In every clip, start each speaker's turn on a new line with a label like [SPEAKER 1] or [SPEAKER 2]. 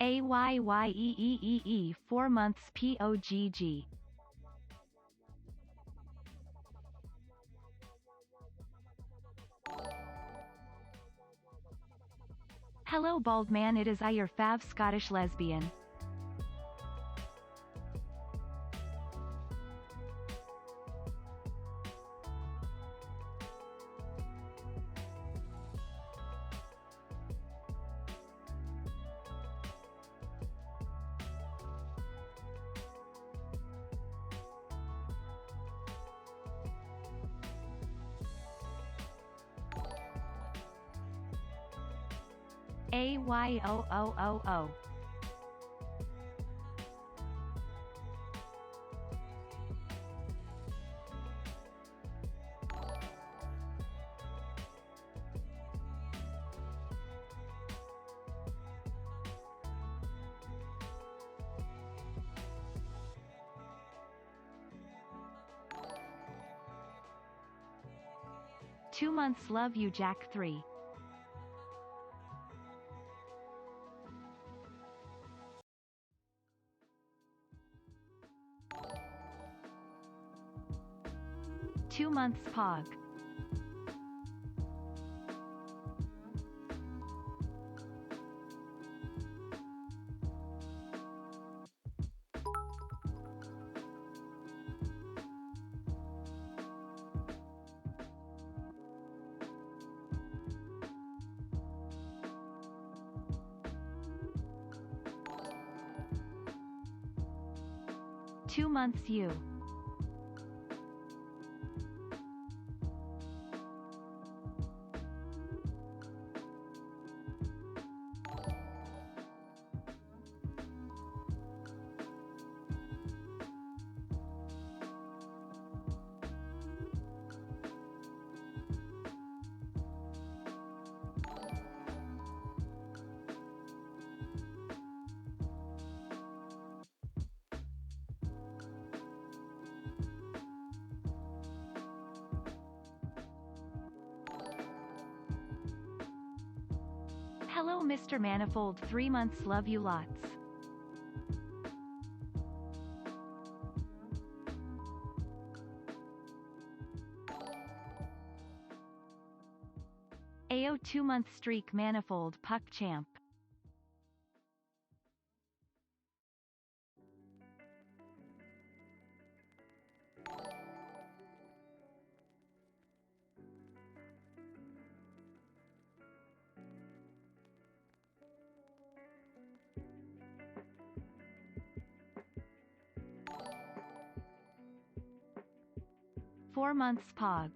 [SPEAKER 1] AYYEEEE 4 months POGG. Hello bald man, it is I, your fav Scottish lesbian. AYOOOO. Two months love you Jack 3. Two months Pog. Two months you. Hello Mr. Manifold, 3 months love you lots. AO 2 month streak Manifold Puck Champ. Four months Pog.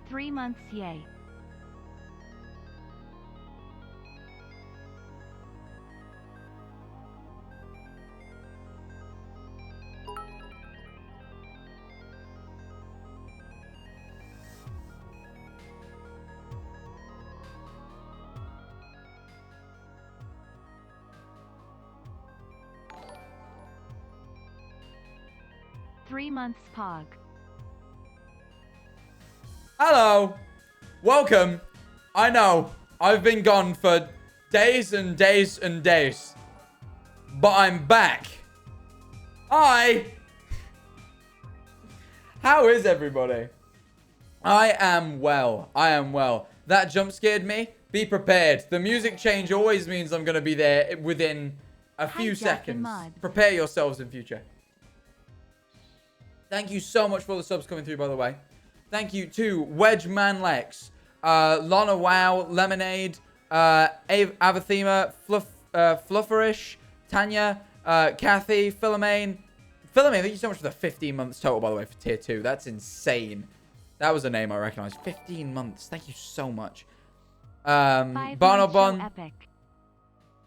[SPEAKER 1] Three months yay. Three months Pog.
[SPEAKER 2] Hello. Welcome. I know. I've been gone for days and days and days. But I'm back. Hi. How is everybody? I am well. I am well. That jump scared me. Be prepared. The music change always means I'm going to be there within a few seconds. Prepare yourselves in future. Thank you so much for all the subs coming through, by the way. Thank you to Wedge Manlex, Lana Wow, Lemonade, Avathema, Flufferish, Tanya, Kathy, Philomane. Philomane, thank you so much for the 15 months total, by the way, for tier 2. That's insane. That was a name I recognize. 15 months. Thank you so much. Barnobon.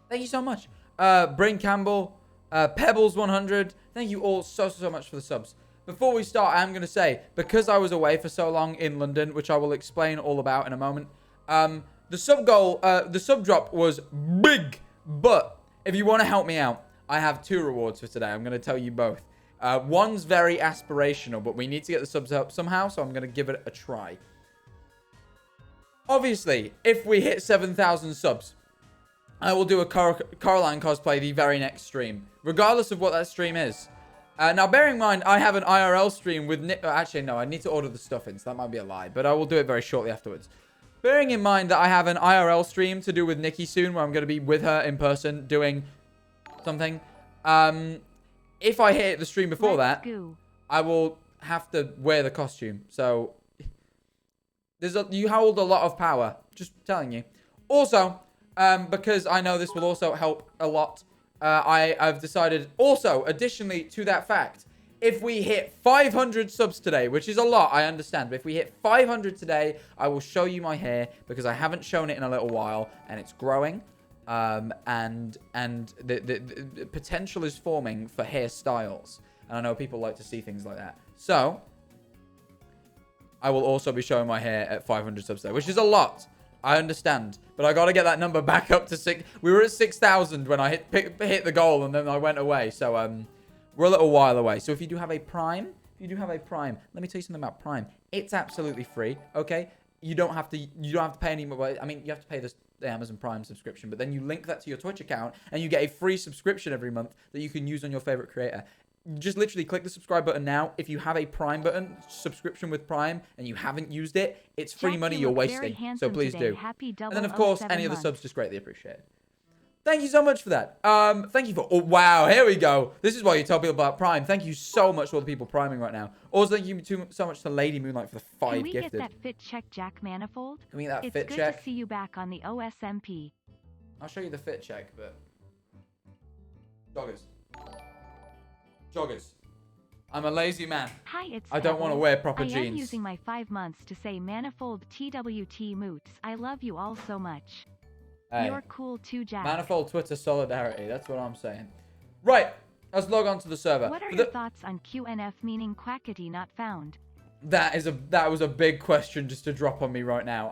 [SPEAKER 2] Thank you so much. Brain Campbell, Pebbles 100. Thank you all so much for the subs. before we start, I am going to say, because I was away for so long in London, which I will explain all about in a moment, the sub goal, the sub drop was big. But if you want to help me out, I have 2 rewards for today. I'm going to tell you both. One's very aspirational, but we need to get the subs up somehow, so I'm going to give it a try. Obviously, if we hit 7,000 subs, I will do a Caroline cosplay the very next stream, regardless of what that stream is. Now, bearing in mind, I have an IRL stream with Nick. Actually, no, I need to order the stuff in, so that might be a lie, but I will do it very shortly afterwards. Bearing in mind that I have an IRL stream to do with Nikki soon, where I'm going to be with her in person doing something. If I hit the stream before that, I will have to wear the costume. So, you hold a lot of power. Just telling you. Also, because I know this will also help a lot, I've decided also, additionally to that fact, if we hit 500 subs today, which is a lot, I understand. But if we hit 500 today, I will show you my hair because I haven't shown it in a little while and it's growing. And the potential is forming for hairstyles. And I know people like to see things like that. So, I will also be showing my hair at 500 subs today, which is a lot. I understand. But I got to get that number back up to 6. We were at 6,000 when I hit the goal and then I went away. So, we're a little while away. So, if you do have a Prime, let me tell you something about Prime. It's absolutely free, okay? You don't have to pay any more. I mean, you have to pay the Amazon Prime subscription, but then you link that to your Twitch account and you get a free subscription every month that you can use on your favorite creator. Just literally click the subscribe button now. If you have a Prime button, subscription with Prime, and you haven't used it, it's free money you're wasting. So please do. And then, of course, any of the subs just greatly appreciated. Thank you so much for that. Thank you for... Oh, wow. Here we go. This is why you tell people about Prime. Thank you so much for all the people priming right now. Also, thank you so much to Lady Moonlight for the 5 gifted. Can we get
[SPEAKER 1] that fit check, Jack Manifold?
[SPEAKER 2] Can we get that fit check?
[SPEAKER 1] It's good to see you back on the OSMP.
[SPEAKER 2] I'll show you the fit check, but... Joggers. I'm a lazy man.
[SPEAKER 1] Hi, it's
[SPEAKER 2] I don't want to wear proper jeans.
[SPEAKER 1] I am using my 5 months to say Manifold TWT Moots. I love you all so much. Hey, you're cool too, Jack.
[SPEAKER 2] Manifold Twitter solidarity. That's what I'm saying. Right. Let's log on to the server.
[SPEAKER 1] What are your thoughts on QNF meaning quackity not found?
[SPEAKER 2] That was a big question just to drop on me right now.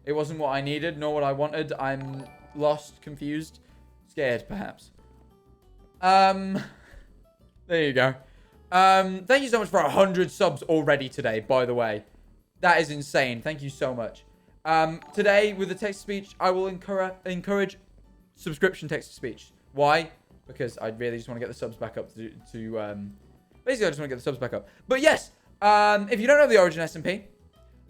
[SPEAKER 2] It wasn't what I needed, nor what I wanted. I'm lost, confused, scared, perhaps. There you go. Thank you so much for 100 subs already today, by the way. That is insane. Thank you so much. Today, with the text-to-speech, I will encourage subscription text-to-speech. Why? Because I really just want to get the subs back up basically, I just want to get the subs back up. But yes, if you don't know the Origin SMP,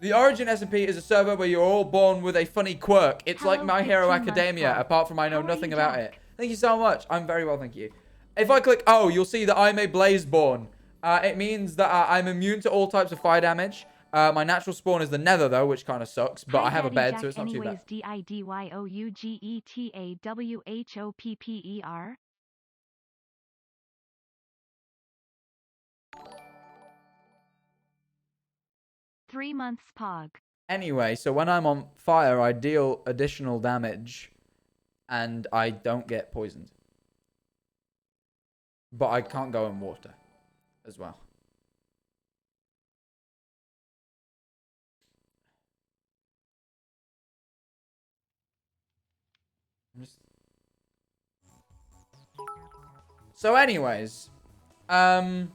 [SPEAKER 2] the Origin SMP is a server where you're all born with a funny quirk. It's like My Hero Academia, apart from I know nothing about it. Thank you so much. I'm very well, thank you. If I click O, you'll see that I'm a Blazeborn. It means that I'm immune to all types of fire damage. My natural spawn is the Nether, though, which kind of sucks. But I have a bed, so it's not too bad.
[SPEAKER 1] DIDYOUGETAWHOPPER. 3 months pog.
[SPEAKER 2] Anyway, so when I'm on fire, I deal additional damage. And I don't get poisoned. But I can't go in water as well. So anyways, I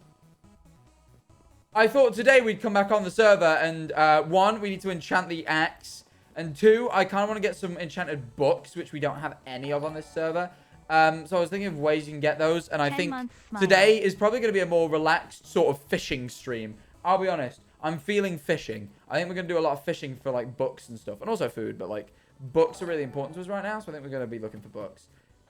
[SPEAKER 2] thought today we'd come back on the server and 1, we need to enchant the axe, and 2, I kind of want to get some enchanted books, which we don't have any of on this server. So I was thinking of ways you can get those, and I think today is probably going to be a more relaxed sort of fishing stream. I'll be honest, I'm feeling fishing. I think we're going to do a lot of fishing for like books and stuff, and also food, but like books are really important to us right now, so I think we're going to be looking for books.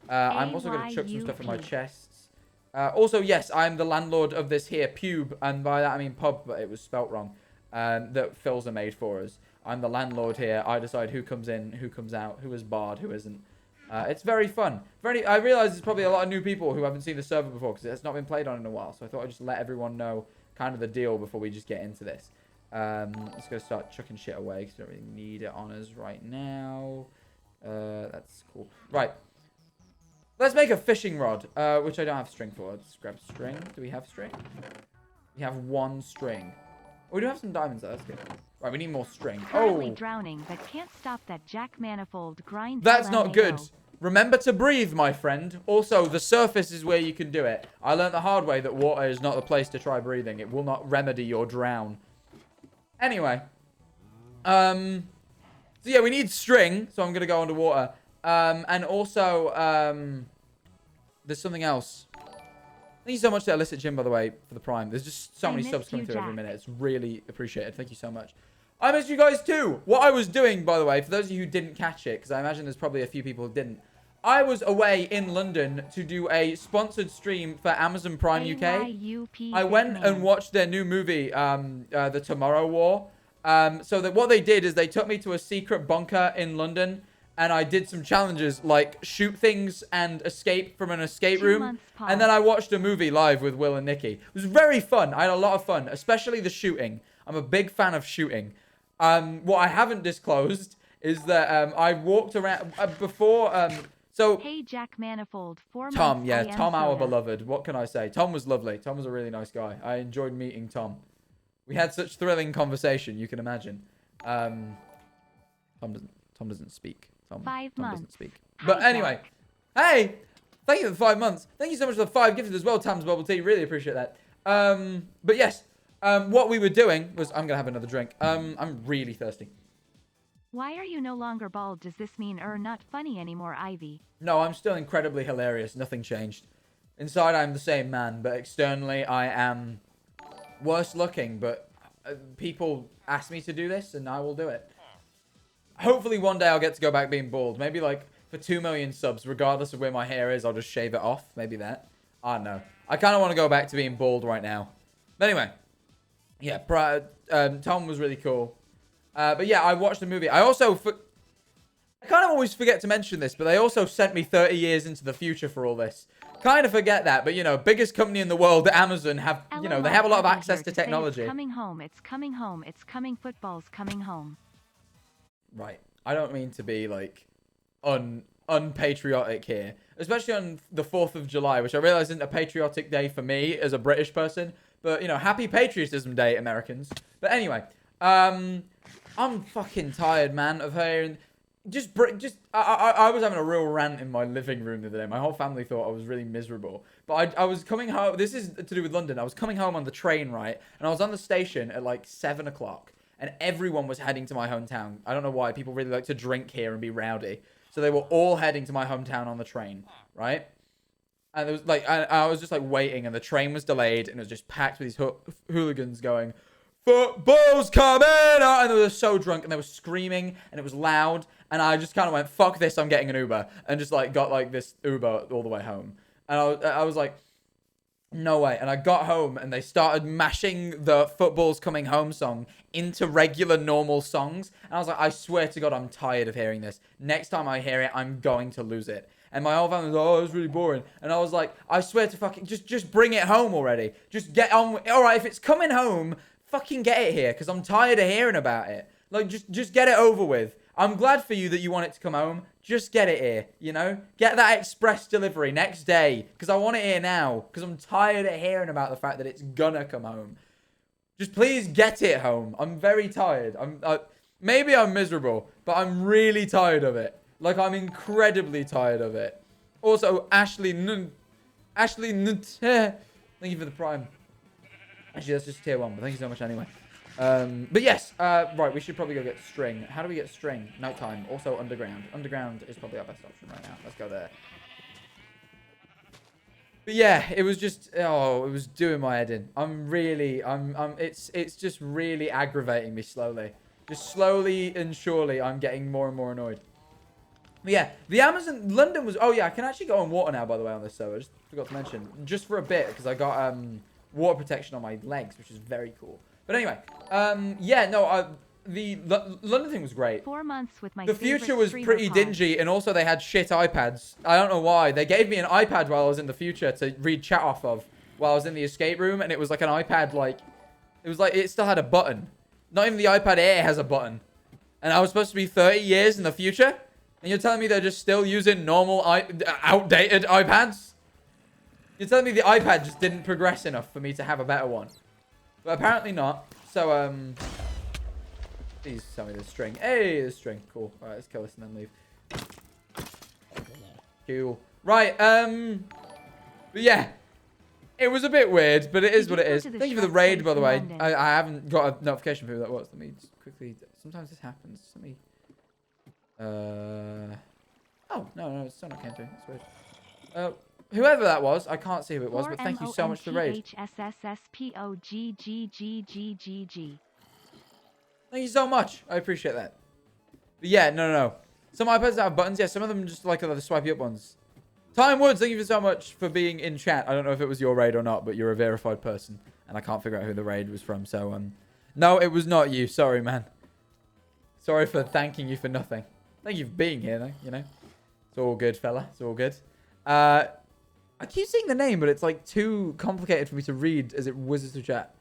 [SPEAKER 2] I'm also going to chuck some stuff in my chests. Also, yes, I'm the landlord of this here pube, and by that I mean pub, but it was spelt wrong, that Phils are made for us. I'm the landlord here. I decide who comes in, who comes out, who is barred, who isn't. It's very fun. I realize there's probably a lot of new people who haven't seen the server before because it's not been played on in a while. So I thought I'd just let everyone know kind of the deal before we just get into this. Let's go start chucking shit away because we don't really need it on us right now. That's cool. Right. Let's make a fishing rod, which I don't have string for. Let's grab string. Do we have string? We have 1 string. Oh, we do have some diamonds, though. That's good. Right, we need more string.
[SPEAKER 1] Currently
[SPEAKER 2] Oh,
[SPEAKER 1] drowning, but can't stop that Jack Manifold grind.
[SPEAKER 2] that's not good.
[SPEAKER 1] LMAO.
[SPEAKER 2] Remember to breathe, my friend. Also, the surface is where you can do it. I learned the hard way that water is not the place to try breathing. It will not remedy your drown. Anyway. So yeah, we need string. So I'm going to go underwater. And also, there's something else. Thank you so much to Illicit Jim, by the way, for the Prime. There's just so many subs coming through every minute. It's really appreciated. Thank you so much. I missed you guys too. What I was doing, by the way, for those of you who didn't catch it, because I imagine there's probably a few people who didn't. I was away in London to do a sponsored stream for Amazon Prime UK. I went and watched their new movie, The Tomorrow War. So that what they did is they took me to a secret bunker in London, and I did some challenges like shoot things and escape from an escape room. And then I watched a movie live with Will and Nikki. It was very fun. I had a lot of fun, especially the shooting. I'm a big fan of shooting. What I haven't disclosed is that I walked around before. So
[SPEAKER 1] hey, Jack Manifold.
[SPEAKER 2] Tom, yeah, Tom, our beloved. What can I say? Tom was lovely. Tom was a really nice guy. I enjoyed meeting Tom. We had such thrilling conversation, you can imagine. Tom doesn't speak. Tom doesn't speak. But anyway, hey, thank you for the 5 months. Thank you so much for the 5 gifted as well, Tam's Bubble Tea. Really appreciate that. But yes, what we were doing was, I'm gonna have another drink. I'm really thirsty.
[SPEAKER 1] Why are you no longer bald? Does this mean not funny anymore, Ivy?
[SPEAKER 2] No, I'm still incredibly hilarious. Nothing changed. Inside, I'm the same man, but externally, I am worse looking. But people ask me to do this, and I will do it. Hopefully, one day I'll get to go back being bald. Maybe like for 2 million subs, regardless of where my hair is, I'll just shave it off. Maybe that. I don't know. I kind of want to go back to being bald right now. But anyway, yeah, Tom was really cool. But yeah, I watched the movie. I also, I kind of always forget to mention this, but they also sent me 30 years into the future for all this. Kind of forget that, but you know, biggest company in the world, Amazon, have, you know, they have a lot of access to technology.
[SPEAKER 1] It's coming home, it's coming home, it's coming, football's coming home.
[SPEAKER 2] Right. I don't mean to be like unpatriotic here, especially on the 4th of July, which I realize isn't a patriotic day for me as a British person, but you know, happy Patriotism Day, Americans. But anyway, I'm fucking tired, man, of hearing. I was having a real rant in my living room the other day. My whole family thought I was really miserable. But I was coming home. This is to do with London. I was coming home on the train, right? And I was on the station at like 7 o'clock. And everyone was heading to my hometown. I don't know why. People really like to drink here and be rowdy. So they were all heading to my hometown on the train, right? And it was like, I was just like waiting. And the train was delayed. And it was just packed with these hooligans going, "Football's coming out!" And they were so drunk and they were screaming and it was loud. And I just kind of went, "Fuck this, I'm getting an Uber." And just like got like this Uber all the way home. And I was like, no way. And I got home and they started mashing the "Football's Coming Home" song into regular normal songs. And I was like, I swear to God, I'm tired of hearing this. Next time I hear it, I'm going to lose it. And my whole family was like, "Oh, it was really boring." And I was like, I swear to fucking, just bring it home already. Just get on. All right, if it's coming home, fucking get it here, because I'm tired of hearing about it. Like, just get it over with. I'm glad for you that you want it to come home. Just get it here, you know? Get that express delivery next day, because I want it here now, because I'm tired of hearing about the fact that it's gonna come home. Just please get it home. I'm very tired. Maybe I'm miserable, but I'm really tired of it. Like, I'm incredibly tired of it. Also, Ashley, thank you for the Prime. Actually, that's just tier 1, but thank you so much anyway. But yes, right, we should probably go get string. How do we get string? Nighttime. Also underground. Underground is probably our best option right now. Let's go there. But yeah, it was just, oh, it was doing my head in. It's just really aggravating me slowly. Just slowly and surely, I'm getting more and more annoyed. But yeah, the Amazon, London was, oh yeah, I can actually go on water now, by the way, on this server. I just forgot to mention. Just for a bit, because I got, water protection on my legs, which is very cool. But anyway, yeah, no, the London thing was great.
[SPEAKER 1] 4 months with my
[SPEAKER 2] The future was pretty dingy, and also they had shit iPads. I don't know why. They gave me an iPad while I was in the future to read chat off of while I was in the escape room, and it was like an iPad, like, it was like, it still had a button. Not even the iPad Air has a button. And I was supposed to be 30 years in the future? And you're telling me they're just still using normal, outdated iPads? You're telling me the iPad just didn't progress enough for me to have a better one? But apparently not. So, please tell me there's string. Hey, there's string. Cool. All right, let's kill this and then leave. Cool. Right, but yeah. It was a bit weird, but it is what it is. Thank you for the raid, by the way. I haven't got a notification for who that was. Let me just quickly... Sometimes this happens. Let me... Oh, no, it's still not came through. That's weird. Whoever that was, I can't see who it was, but thank you so much for the raid. Thank you so much. I appreciate that. But yeah, no. Some iPads have buttons. Yeah, some of them just like the swipey up ones. Time Woods, thank you so much for being in chat. I don't know if it was your raid or not, but you're a verified person. And I can't figure out who the raid was from. So, no, it was not you. Sorry, man. Sorry for thanking you for nothing. Thank you for being here, though, you know. It's all good, fella. It's all good. I keep seeing the name, but it's like too complicated for me to read as it whizzes through chat.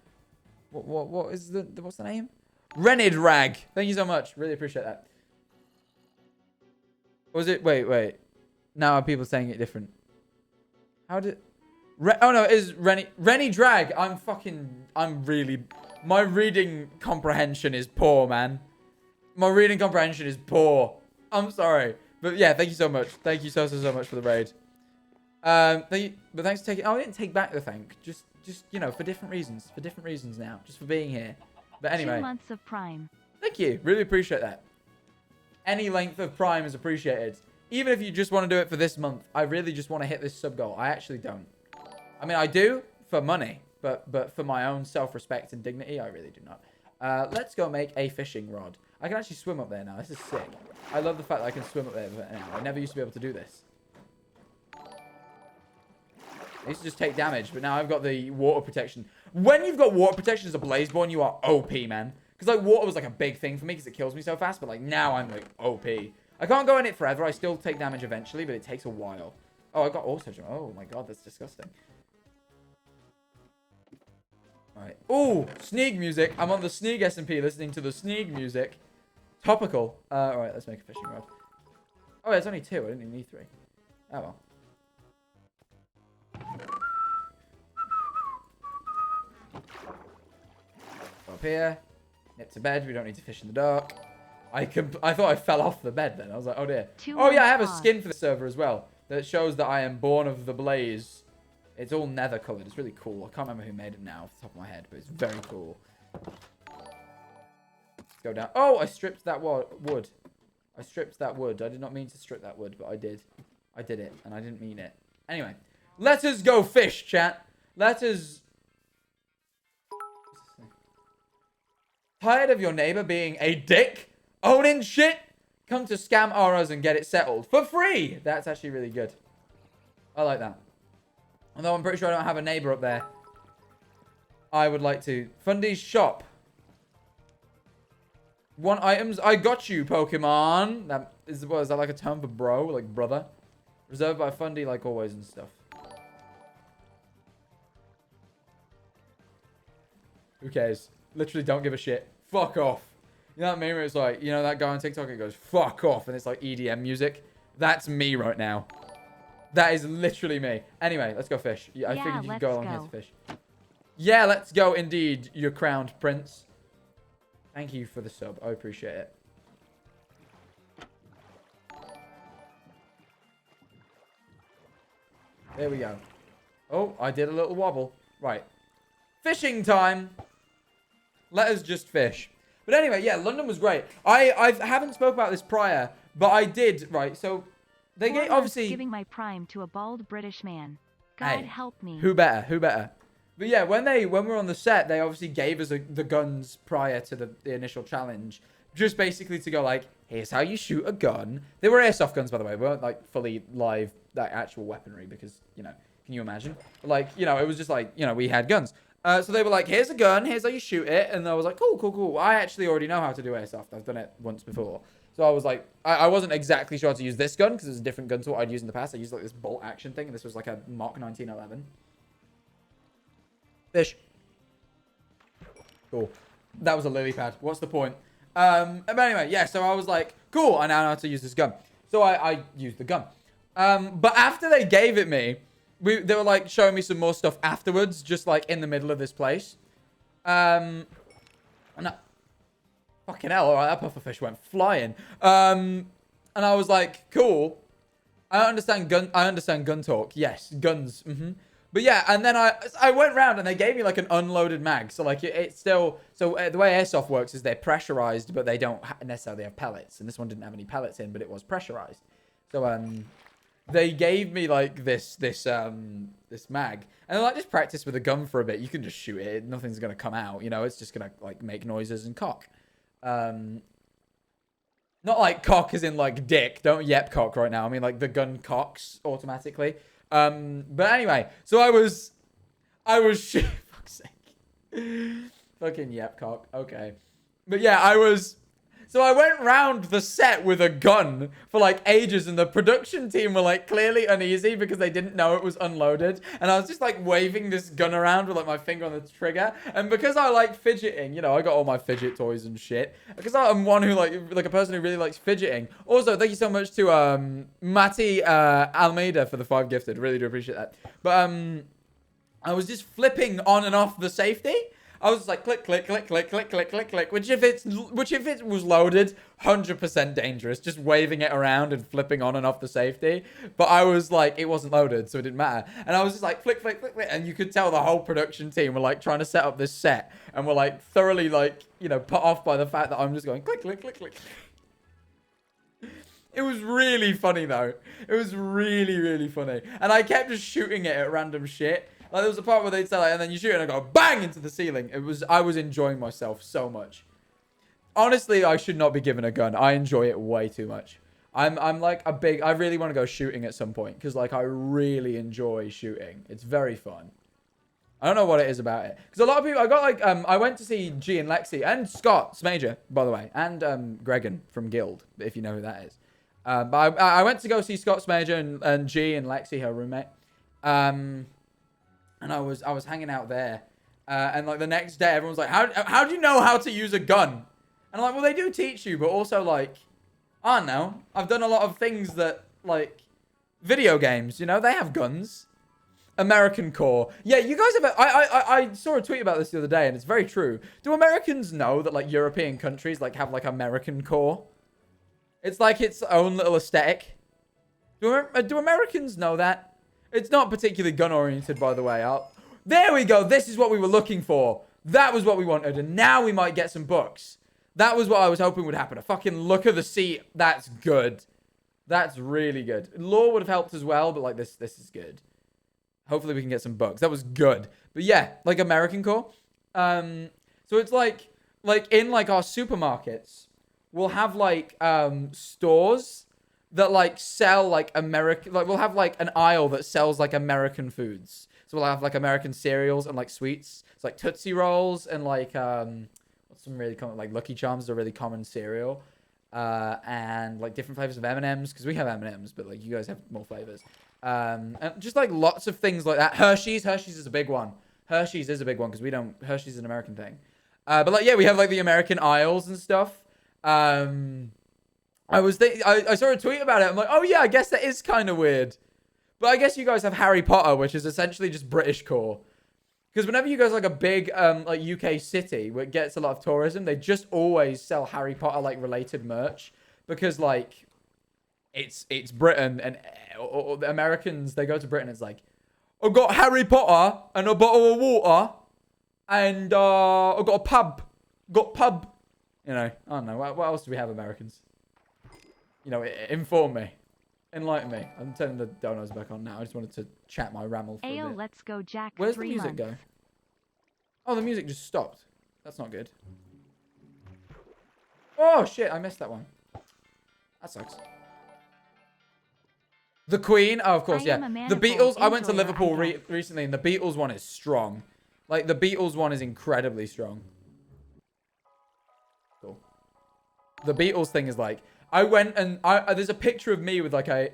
[SPEAKER 2] What is what's the name? Renid Rag. Thank you so much. Really appreciate that. Was it? Wait. Now are people saying it different? How did... oh, no, it is Renny Drag. I'm really... My reading comprehension is poor, man. My reading comprehension is poor. I'm sorry. But yeah, thank you so much. Thank you so much for the raid. But thanks for taking... Oh, I didn't take back the thank. Just, you know, for different reasons. For different reasons now. Just for being here. But anyway.
[SPEAKER 1] 2 months of Prime.
[SPEAKER 2] Thank you. Really appreciate that. Any length of Prime is appreciated. Even if you just want to do it for this month, I really just want to hit this sub goal. I actually don't. I mean, I do for money, but for my own self-respect and dignity, I really do not. Let's go make a fishing rod. I can actually swim up there now. This is sick. I love the fact that I can swim up there now. I never used to be able to do this. I used to just take damage, but now I've got the water protection. When you've got water protection as a Blazeborn, you are OP, man. Because, like, water was, like, a big thing for me because it kills me so fast. But, like, now I'm, like, OP. I can't go in it forever. I still take damage eventually, but it takes a while. Oh, I got auto jump. Oh, my God. That's disgusting. All right. Oh, Sneak music. I'm on the Sneak SMP listening to the Sneak music. Topical. All right. Let's make a fishing rod. Oh, it's only 2. I didn't even need 3. Oh, well. Up here. Nip to bed. We don't need to fish in the dark. I thought I fell off the bed then. I was like, oh dear. Oh yeah, I have a skin for the server as well. That shows that I am born of the blaze. It's all nether colored. It's really cool. I can't remember who made it now off the top of my head, but it's very cool. Let's go down. Oh, I stripped that wood. I stripped that wood. I did not mean to strip that wood, but I did. I did it, and I didn't mean it. Anyway, let us go fish, chat. Let us... Tired of your neighbor being a dick? Owning shit? Come to Scam Auras and get it settled. For free! That's actually really good. I like that. Although I'm pretty sure I don't have a neighbor up there. I would like to. Fundy's shop. 1 items. I got you, Pokemon. That is, what, is that like a term for bro? Like brother? Reserved by Fundy like always and stuff. Who cares? Literally don't give a shit. Fuck off. You know that meme where it's like, you know that guy on TikTok, it goes, fuck off, and it's like EDM music? That's me right now. That is literally me. Anyway, let's go fish. I figured you could go along here to fish. Yeah, let's go indeed, your crowned prince. Thank you for the sub. I appreciate it. There we go. Oh, I did a little wobble. Right. Fishing time. Let us just fish. But anyway, yeah, London was great. I haven't spoke about this prior, but I did, right? So they gave, obviously
[SPEAKER 1] giving my prime to a bald British man. God help me.
[SPEAKER 2] Who better? Who better? But yeah, when we were on the set, they obviously gave us the guns prior to the initial challenge, just basically to go like, here's how you shoot a gun. They were airsoft guns, by the way. They weren't like fully live, like actual weaponry, because, you know, can you imagine? Like, you know, it was just like, you know, we had guns. So they were like, here's a gun, here's how you shoot it. And I was like, cool. I actually already know how to do airsoft. I've done it once before. So I was like, I wasn't exactly sure how to use this gun because it's a different gun to what I'd used in the past. I used like this bolt action thing. And this was like a Mark 1911. Fish. Cool. That was a lily pad. What's the point? But anyway, yeah. So I was like, cool. I now know how to use this gun. So I used the gun. But after they gave it me, they were like showing me some more stuff afterwards, just like in the middle of this place. And I, fucking hell, all right, that pufferfish went flying. And I was like, cool. I understand gun talk. Yes, guns. But yeah, and then I went round and they gave me like an unloaded mag. So like it's still the way airsoft works is they're pressurized, but they don't necessarily have pellets. And this one didn't have any pellets in, but it was pressurized. So they gave me like this mag, and they're like, just practice with a gun for a bit. You can just shoot it. Nothing's gonna come out. You know, it's just gonna like make noises and cock. Not like cock as in like dick. Don't yep cock right now. I mean like the gun cocks automatically. But anyway, so I was fuck's sake. Fucking yep cock. Okay. But yeah, so I went round the set with a gun for like ages, and the production team were like clearly uneasy because they didn't know it was unloaded. And I was just like waving this gun around with like my finger on the trigger. And because I like fidgeting, you know, I got all my fidget toys and shit. Because I'm one who like a person who really likes fidgeting. Also, thank you so much to Matty Almeida for the 5 gifted. Really do appreciate that. But I was just flipping on and off the safety. I was just like click, click, click, click, click, click, click, click. Which if it was loaded, 100% dangerous. Just waving it around and flipping on and off the safety. But I was like, it wasn't loaded, so it didn't matter. And I was just like flick, flick, flick, flick. And you could tell the whole production team were like trying to set up this set, and were like thoroughly like, you know, put off by the fact that I'm just going click, click, click, click. It was really funny though. It was really, really funny. And I kept just shooting it at random shit. Like, there was a part where they'd say, like, and then you shoot it and I go bang into the ceiling. I was enjoying myself so much. Honestly, I should not be given a gun. I enjoy it way too much. I'm like I really want to go shooting at some point. Because, like, I really enjoy shooting. It's very fun. I don't know what it is about it. Because a lot of people, I went to see G and Lexi and Scott Smager, by the way. And Gregan from Guild, if you know who that is. But I went to go see Scott Smager and G and Lexi, her roommate. And I was hanging out there, and like the next day, everyone's like, "How do you know how to use a gun?" And I'm like, "Well, they do teach you, but also like, I don't know. I've done a lot of things that like video games. You know, they have guns. American core. Yeah, you guys have. I saw a tweet about this the other day, and it's very true. Do Americans know that like European countries like have like American core? It's like its own little aesthetic. Do Americans know that? It's not particularly gun-oriented, by the way. There we go. This is what we were looking for. That was what we wanted. And now we might get some books. That was what I was hoping would happen. A fucking look of the sea. That's good. That's really good. Law would have helped as well, but like this is good. Hopefully we can get some books. That was good. But yeah, like American core. So it's like in like our supermarkets, we'll have like stores that like sell like American, like we'll have like an aisle that sells like American foods. So we'll have like American cereals and like sweets. It's like Tootsie Rolls and like what's some really common, like Lucky Charms is a really common cereal. And like different flavors of M&Ms, because we have M&Ms, but like you guys have more flavors. And just like lots of things like that. Hershey's is a big one. Hershey's is a big one because Hershey's is an American thing. But like yeah, we have like the American aisles and stuff. I saw a tweet about it. I'm like, oh yeah, I guess that is kind of weird. But I guess you guys have Harry Potter, which is essentially just British core. Because whenever you go to like a big like UK city where it gets a lot of tourism, they just always sell Harry Potter like related merch. Because like it's Britain, and or the Americans, they go to Britain, it's like, I've got Harry Potter and a bottle of water, and I've got a pub. You know, I don't know. What else do we have, Americans? You know, inform me. Enlighten me. I'm turning the donos back on now. I just wanted to chat my ramble for a bit.
[SPEAKER 1] Let's go, Jack.
[SPEAKER 2] Where's the music go? Oh, the music just stopped. That's not good. Oh, shit. I missed that one. That sucks. The Queen. Oh, of course, yeah. The Beatles. I went to Liverpool recently, and the Beatles one is strong. Like, the Beatles one is incredibly strong. Cool. The Beatles thing is like... I went and there's a picture of me with like I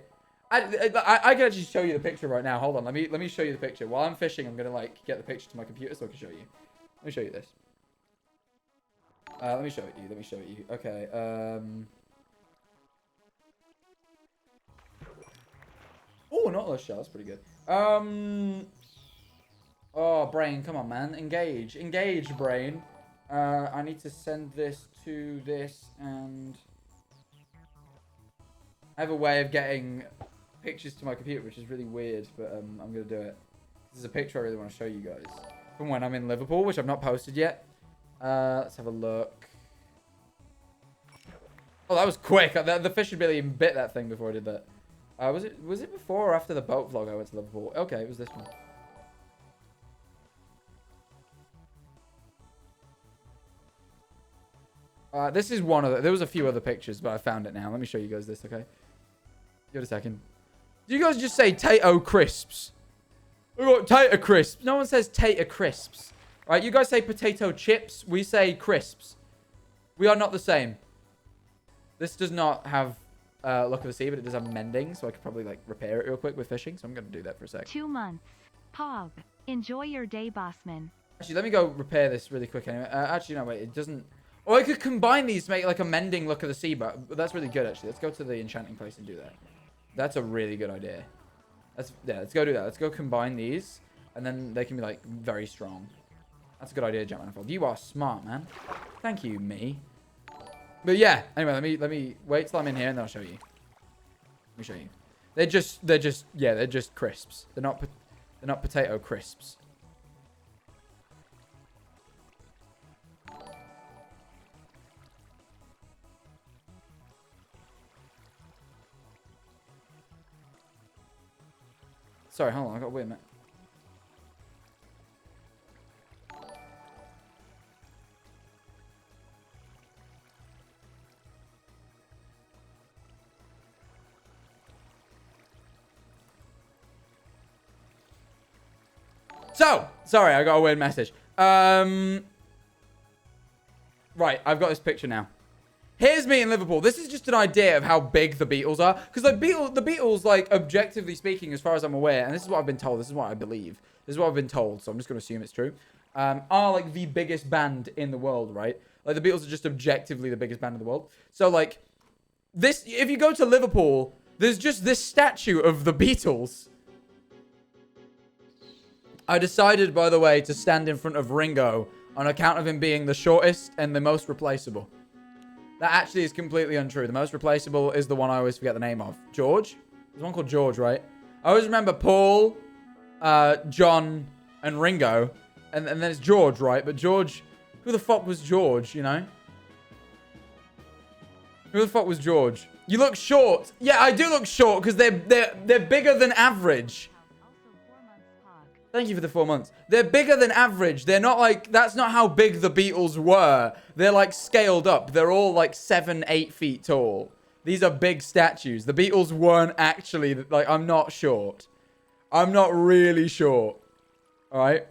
[SPEAKER 2] can actually show you the picture right now. Hold on, let me show you the picture. While I'm fishing, I'm gonna like get the picture to my computer so I can show you. Let me show you this. Let me show it you. Okay. Oh, not those shells. Pretty good. Oh, brain, come on, man. Engage. Engage, brain. I need to send this to this, and I have a way of getting pictures to my computer, which is really weird, but I'm going to do it. This is a picture I really want to show you guys from when I'm in Liverpool, which I've not posted yet. Let's have a look. Oh, that was quick. The fish had barely even bit that thing before I did that. Was it before or after the boat vlog I went to Liverpool? Okay, it was this one. This is one of the... There was a few other pictures, but I found it now. Let me show you guys this, okay? Give it a second. Do you guys just say Tato crisps? We got tater crisps. No one says tater crisps. Right, you guys say potato chips. We say crisps. We are not the same. This does not have look of the sea, but it does have mending, so I could probably like repair it real quick with fishing. So I'm going to do that for a sec.
[SPEAKER 1] 2 months. Pog. Enjoy your day, bossman.
[SPEAKER 2] Actually, let me go repair this really quick anyway. Actually, no, wait. It doesn't... Or I could combine these to make like a mending look of the sea, but that's really good, actually. Let's go to the enchanting place and do that. That's a really good idea. Yeah, let's go do that. Let's go combine these, and then they can be like very strong. That's a good idea, Jet Manifold. You are smart, man. Thank you, me. But yeah, anyway, let me wait till I'm in here, and then I'll show you. Let me show you. They're just crisps. They're not potato crisps. Sorry, hold on. I got a weird minute. So, sorry, I got a weird message. Right, I've got this picture now. Here's me in Liverpool. This is just an idea of how big the Beatles are. Because the Beatles, like, objectively speaking, as far as I'm aware, and this is what I've been told, this is what I believe. This is what I've been told, so I'm just going to assume it's true. Are, like, the biggest band in the world, right? Like, the Beatles are just objectively the biggest band in the world. So, like, this, if you go to Liverpool, there's just this statue of the Beatles. I decided, by the way, to stand in front of Ringo on account of him being the shortest and the most replaceable. That actually is completely untrue. The most replaceable is the one I always forget the name of. George? There's one called George, right? I always remember Paul, John, and Ringo. And then it's George, right? But George... Who the fuck was George, you know? Who the fuck was George? You look short. Yeah, I do look short because they're bigger than average. Thank you for the 4 months. They're bigger than average. They're not like... That's not how big the Beatles were. They're like scaled up. They're all like 7, 8 feet tall. These are big statues. The Beatles weren't actually... Like, I'm not short. I'm not really short. Alright?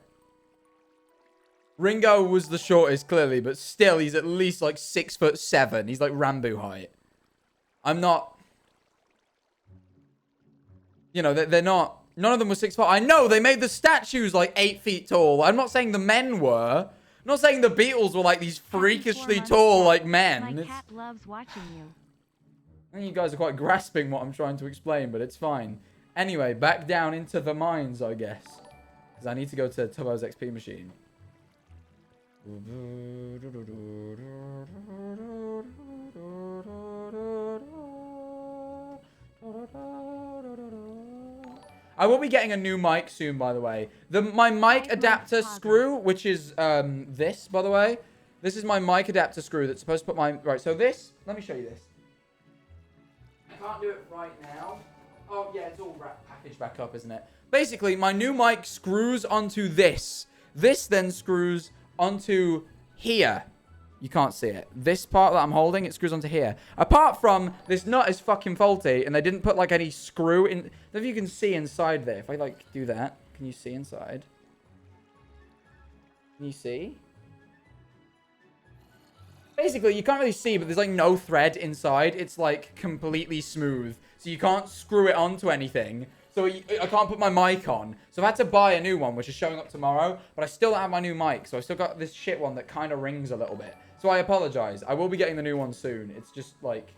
[SPEAKER 2] Ringo was the shortest, clearly. But still, he's at least like 6'7". He's like Rambo height. I'm not... You know, they're not... None of them were 6'4". I know, they made the statues like 8 feet tall. I'm not saying the men were. I'm not saying the Beatles were like these freakishly tall like men.
[SPEAKER 1] My cat loves watching you.
[SPEAKER 2] I think you guys are quite grasping what I'm trying to explain, but it's fine. Anyway, back down into the mines, I guess. Because I need to go to Tubbo's XP machine. I will be getting a new mic soon, by the way. My mic adapter screw, which is this, by the way. This is my mic adapter screw that's supposed to put my... Right, so this... Let me show you this. I can't do it right now. Oh, yeah, it's all packaged back up, isn't it? Basically, my new mic screws onto this. This then screws onto here. You can't see it. This part that I'm holding, it screws onto here. Apart from, this nut is fucking faulty, and they didn't put, like, any screw in... I don't know if you can see inside there. If I, like, do that, can you see inside? Can you see? Basically, you can't really see, but there's, like, no thread inside. It's, like, completely smooth. So you can't screw it onto anything. So I can't put my mic on. So I've had to buy a new one, which is showing up tomorrow. But I still don't have my new mic. So I still got this shit one that kind of rings a little bit. So I apologize. I will be getting the new one soon. It's just like...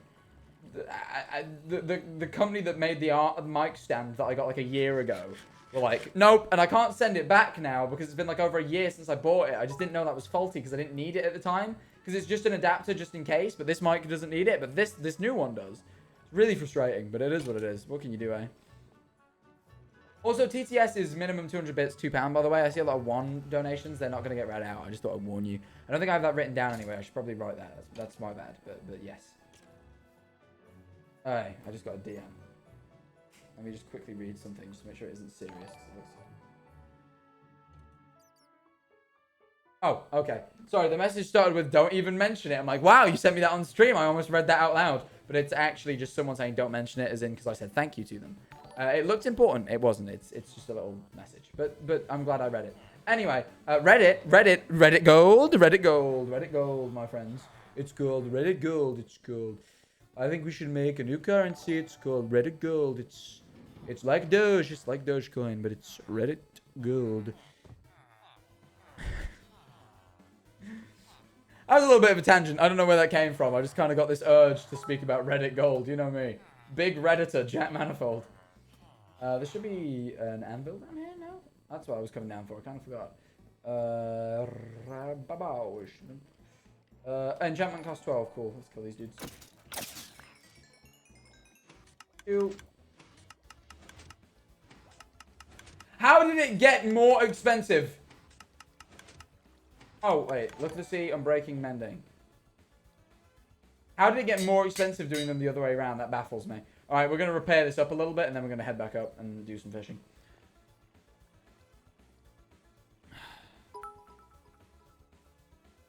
[SPEAKER 2] The company that made the mic stand that I got like a year ago were like, nope. And I can't send it back now because it's been like over a year since I bought it. I just didn't know that was faulty because I didn't need it at the time. Because it's just an adapter just in case. But this mic doesn't need it. But this new one does. It's really frustrating, but it is what it is. What can you do, eh? Also, TTS is minimum 200 bits, £2, by the way. I see a lot of one donations. They're not going to get read out. I just thought I'd warn you. I don't think I have that written down anyway. I should probably write that. That's my bad, but yes. Alright, I just got a DM. Let me just quickly read something just to make sure it isn't serious. Oh, okay. Sorry, the message started with don't even mention it. I'm like, wow, you sent me that on stream. I almost read that out loud. But it's actually just someone saying don't mention it, as in because I said thank you to them. It looked important. It wasn't. It's just a little message. But I'm glad I read it. Anyway, Reddit gold, my friends. It's gold. Reddit gold. It's gold. I think we should make a new currency. It's called Reddit gold. It's like Doge. It's like Dogecoin, but it's Reddit gold. That was a little bit of a tangent. I don't know where that came from. I just kind of got this urge to speak about Reddit gold. You know me. Big Redditor, Jack Manifold. There should be an anvil down here, no? That's what I was coming down for. I kind of forgot. Enchantment cost 12. Cool. Let's kill these dudes. Ew. How did it get more expensive? Oh, wait. Look to see. Unbreaking, mending. How did it get more expensive doing them the other way around? That baffles me. Alright, we're going to repair this up a little bit, and then we're going to head back up and do some fishing.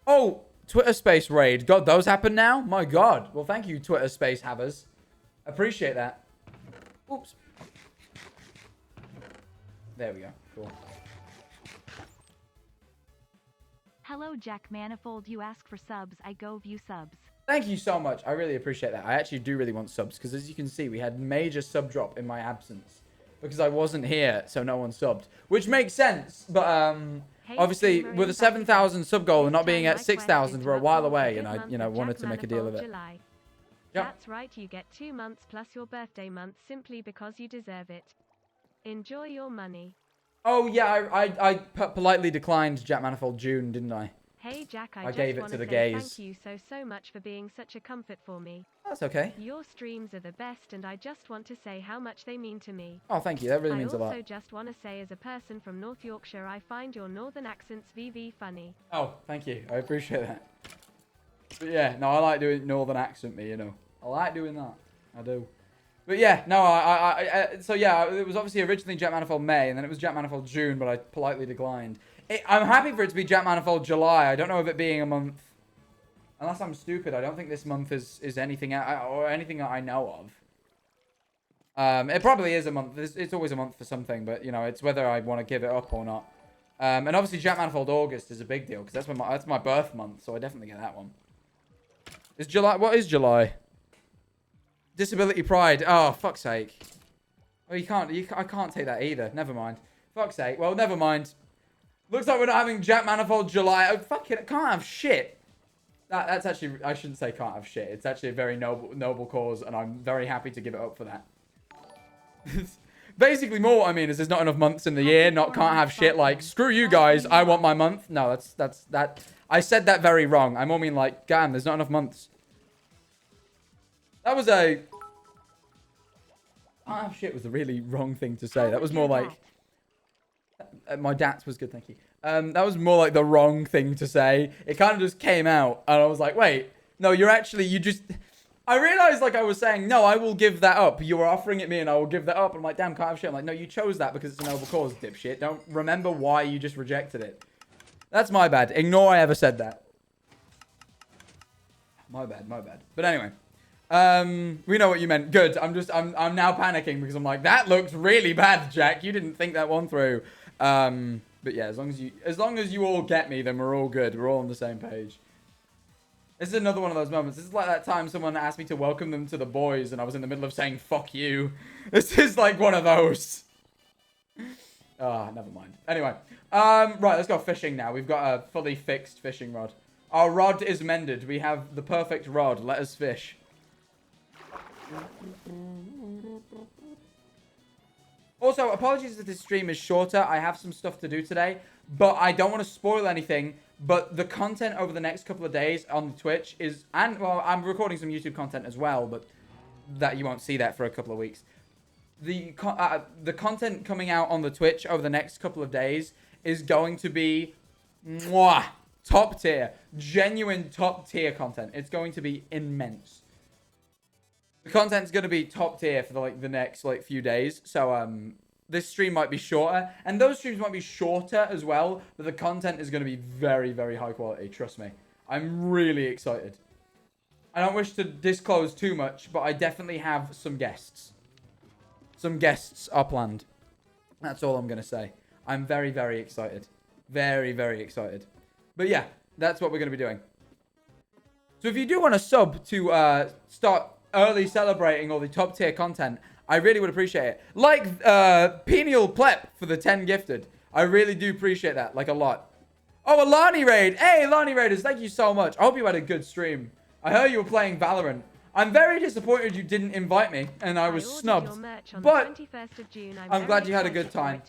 [SPEAKER 2] Oh, Twitter Space raid. God, those happen now? My God. Well, thank you, Twitter Space havers. Appreciate that. Oops. There we go. Cool.
[SPEAKER 1] Hello, Jack Manifold. You ask for subs, I go view subs.
[SPEAKER 2] Thank you so much. I really appreciate that. I actually do really want subs because, as you can see, we had major sub drop in my absence because I wasn't here, so no one subbed, which makes sense. But obviously, with a 7,000 sub goal and not being at 6,000, we're a while away, and I, wanted to make a deal of it. Yep.
[SPEAKER 3] That's right. You get 2 months plus your birthday month simply because you deserve it. Enjoy your money.
[SPEAKER 2] Oh yeah, I politely declined Jack Manifold June, didn't I?
[SPEAKER 3] Hey Jack,
[SPEAKER 2] I gave it to the gays.
[SPEAKER 3] Thank you so much for being such a comfort for me.
[SPEAKER 2] That's okay.
[SPEAKER 3] Your streams are the best, and I just want to say how much they mean to me.
[SPEAKER 2] Oh, thank you. That really means a lot.
[SPEAKER 3] I also just want to say, as a person from North Yorkshire, I find your northern accents VV funny.
[SPEAKER 2] Oh, thank you. I appreciate that. But yeah, no, I like doing northern accent me, I like doing that. I do. But yeah, no, so yeah, it was obviously originally Jack Manifold May, and then it was Jack Manifold June, but I politely declined. I'm happy for it to be Jack Manifold July. I don't know of it being a month. Unless I'm stupid, I don't think this month is anything or anything that I know of. It probably is a month. It's always a month for something, but it's whether I want to give it up or not. And obviously Jack Manifold August is a big deal because that's my birth month, so I definitely get that one. Is July? What is July? Disability Pride. Oh, fuck's sake. Oh, I can't take that either. Never mind. Fuck's sake. Well, never mind. Looks like we're not having Jack Manifold July. Oh, fuck it. I can't have shit. That's actually... I shouldn't say can't have shit. It's actually a very noble cause, and I'm very happy to give it up for that. Basically, more what I mean is there's not enough months in the year. Can't have shit like, screw you guys, I want my month. No, that... I said that very wrong. I more mean like, damn, there's not enough months. That was a... Can't have shit was a really wrong thing to say. That was more like... My dats was good, thank you. That was more like the wrong thing to say. It kind of just came out, and I was like, wait, no, you just... I realized, like, I was saying, no, I will give that up. You were offering it me, and I will give that up. I'm like, damn, can't have shit. I'm like, no, you chose that because it's a noble cause, dipshit. Don't remember why you just rejected it. That's my bad. Ignore I ever said that. My bad. But anyway. We know what you meant. Good. I'm now panicking because I'm like, that looks really bad, Jack. You didn't think that one through. But yeah, as long as you all get me, then we're all good. We're all on the same page. This is another one of those moments. This is like that time someone asked me to welcome them to the boys, and I was in the middle of saying, fuck you. This is like one of those. Ah, never mind. Anyway. Right, let's go fishing now. We've got a fully fixed fishing rod. Our rod is mended. We have the perfect rod. Let us fish. Also, apologies if this stream is shorter. I have some stuff to do today, but I don't want to spoil anything. But the content over the next couple of days on Twitch is, and well, I'm recording some YouTube content as well, but that you won't see that for a couple of weeks. The content coming out on the Twitch over the next couple of days is going to be top tier, genuine top tier content. It's going to be immense. The content's going to be top tier for the next few days. So this stream might be shorter, and those streams might be shorter as well, but the content is going to be very, very high quality. Trust me. I'm really excited. I don't wish to disclose too much, but I definitely have some guests. Some guests are planned. That's all I'm going to say. I'm very, very excited. Very, very excited. But yeah, that's what we're going to be doing. So if you do want to sub to start early celebrating all the top tier content, I really would appreciate it. Like Penial Plep for the 10 gifted. I really do appreciate that, like a lot. Oh, a Lani Raid. Hey, Lani Raiders, thank you so much. I hope you had a good stream. I heard you were playing Valorant. I'm very disappointed you didn't invite me and I was snubbed. But I'm glad you had a good time.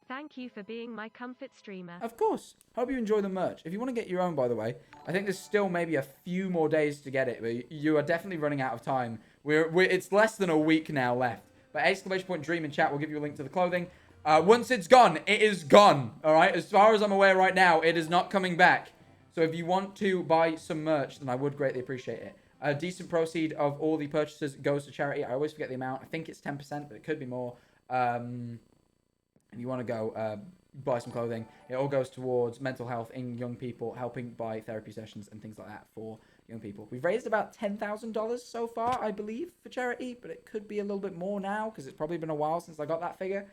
[SPEAKER 3] Thank you for being my comfort streamer.
[SPEAKER 2] Of course. Hope you enjoy the merch. If you want to get your own, by the way, I think there's still maybe a few more days to get it. But you are definitely running out of time. It's less than a week now left. But !dream in chat will give you a link to the clothing. Once it's gone, it is gone. All right. As far as I'm aware right now, it is not coming back. So if you want to buy some merch, then I would greatly appreciate it. A decent proceed of all the purchases goes to charity. I always forget the amount. I think it's 10%, but it could be more. If you want to go buy some clothing, it all goes towards mental health in young people, helping buy therapy sessions and things like that for young people. We've raised about $10,000 so far, I believe, for charity, but it could be a little bit more now because it's probably been a while since I got that figure.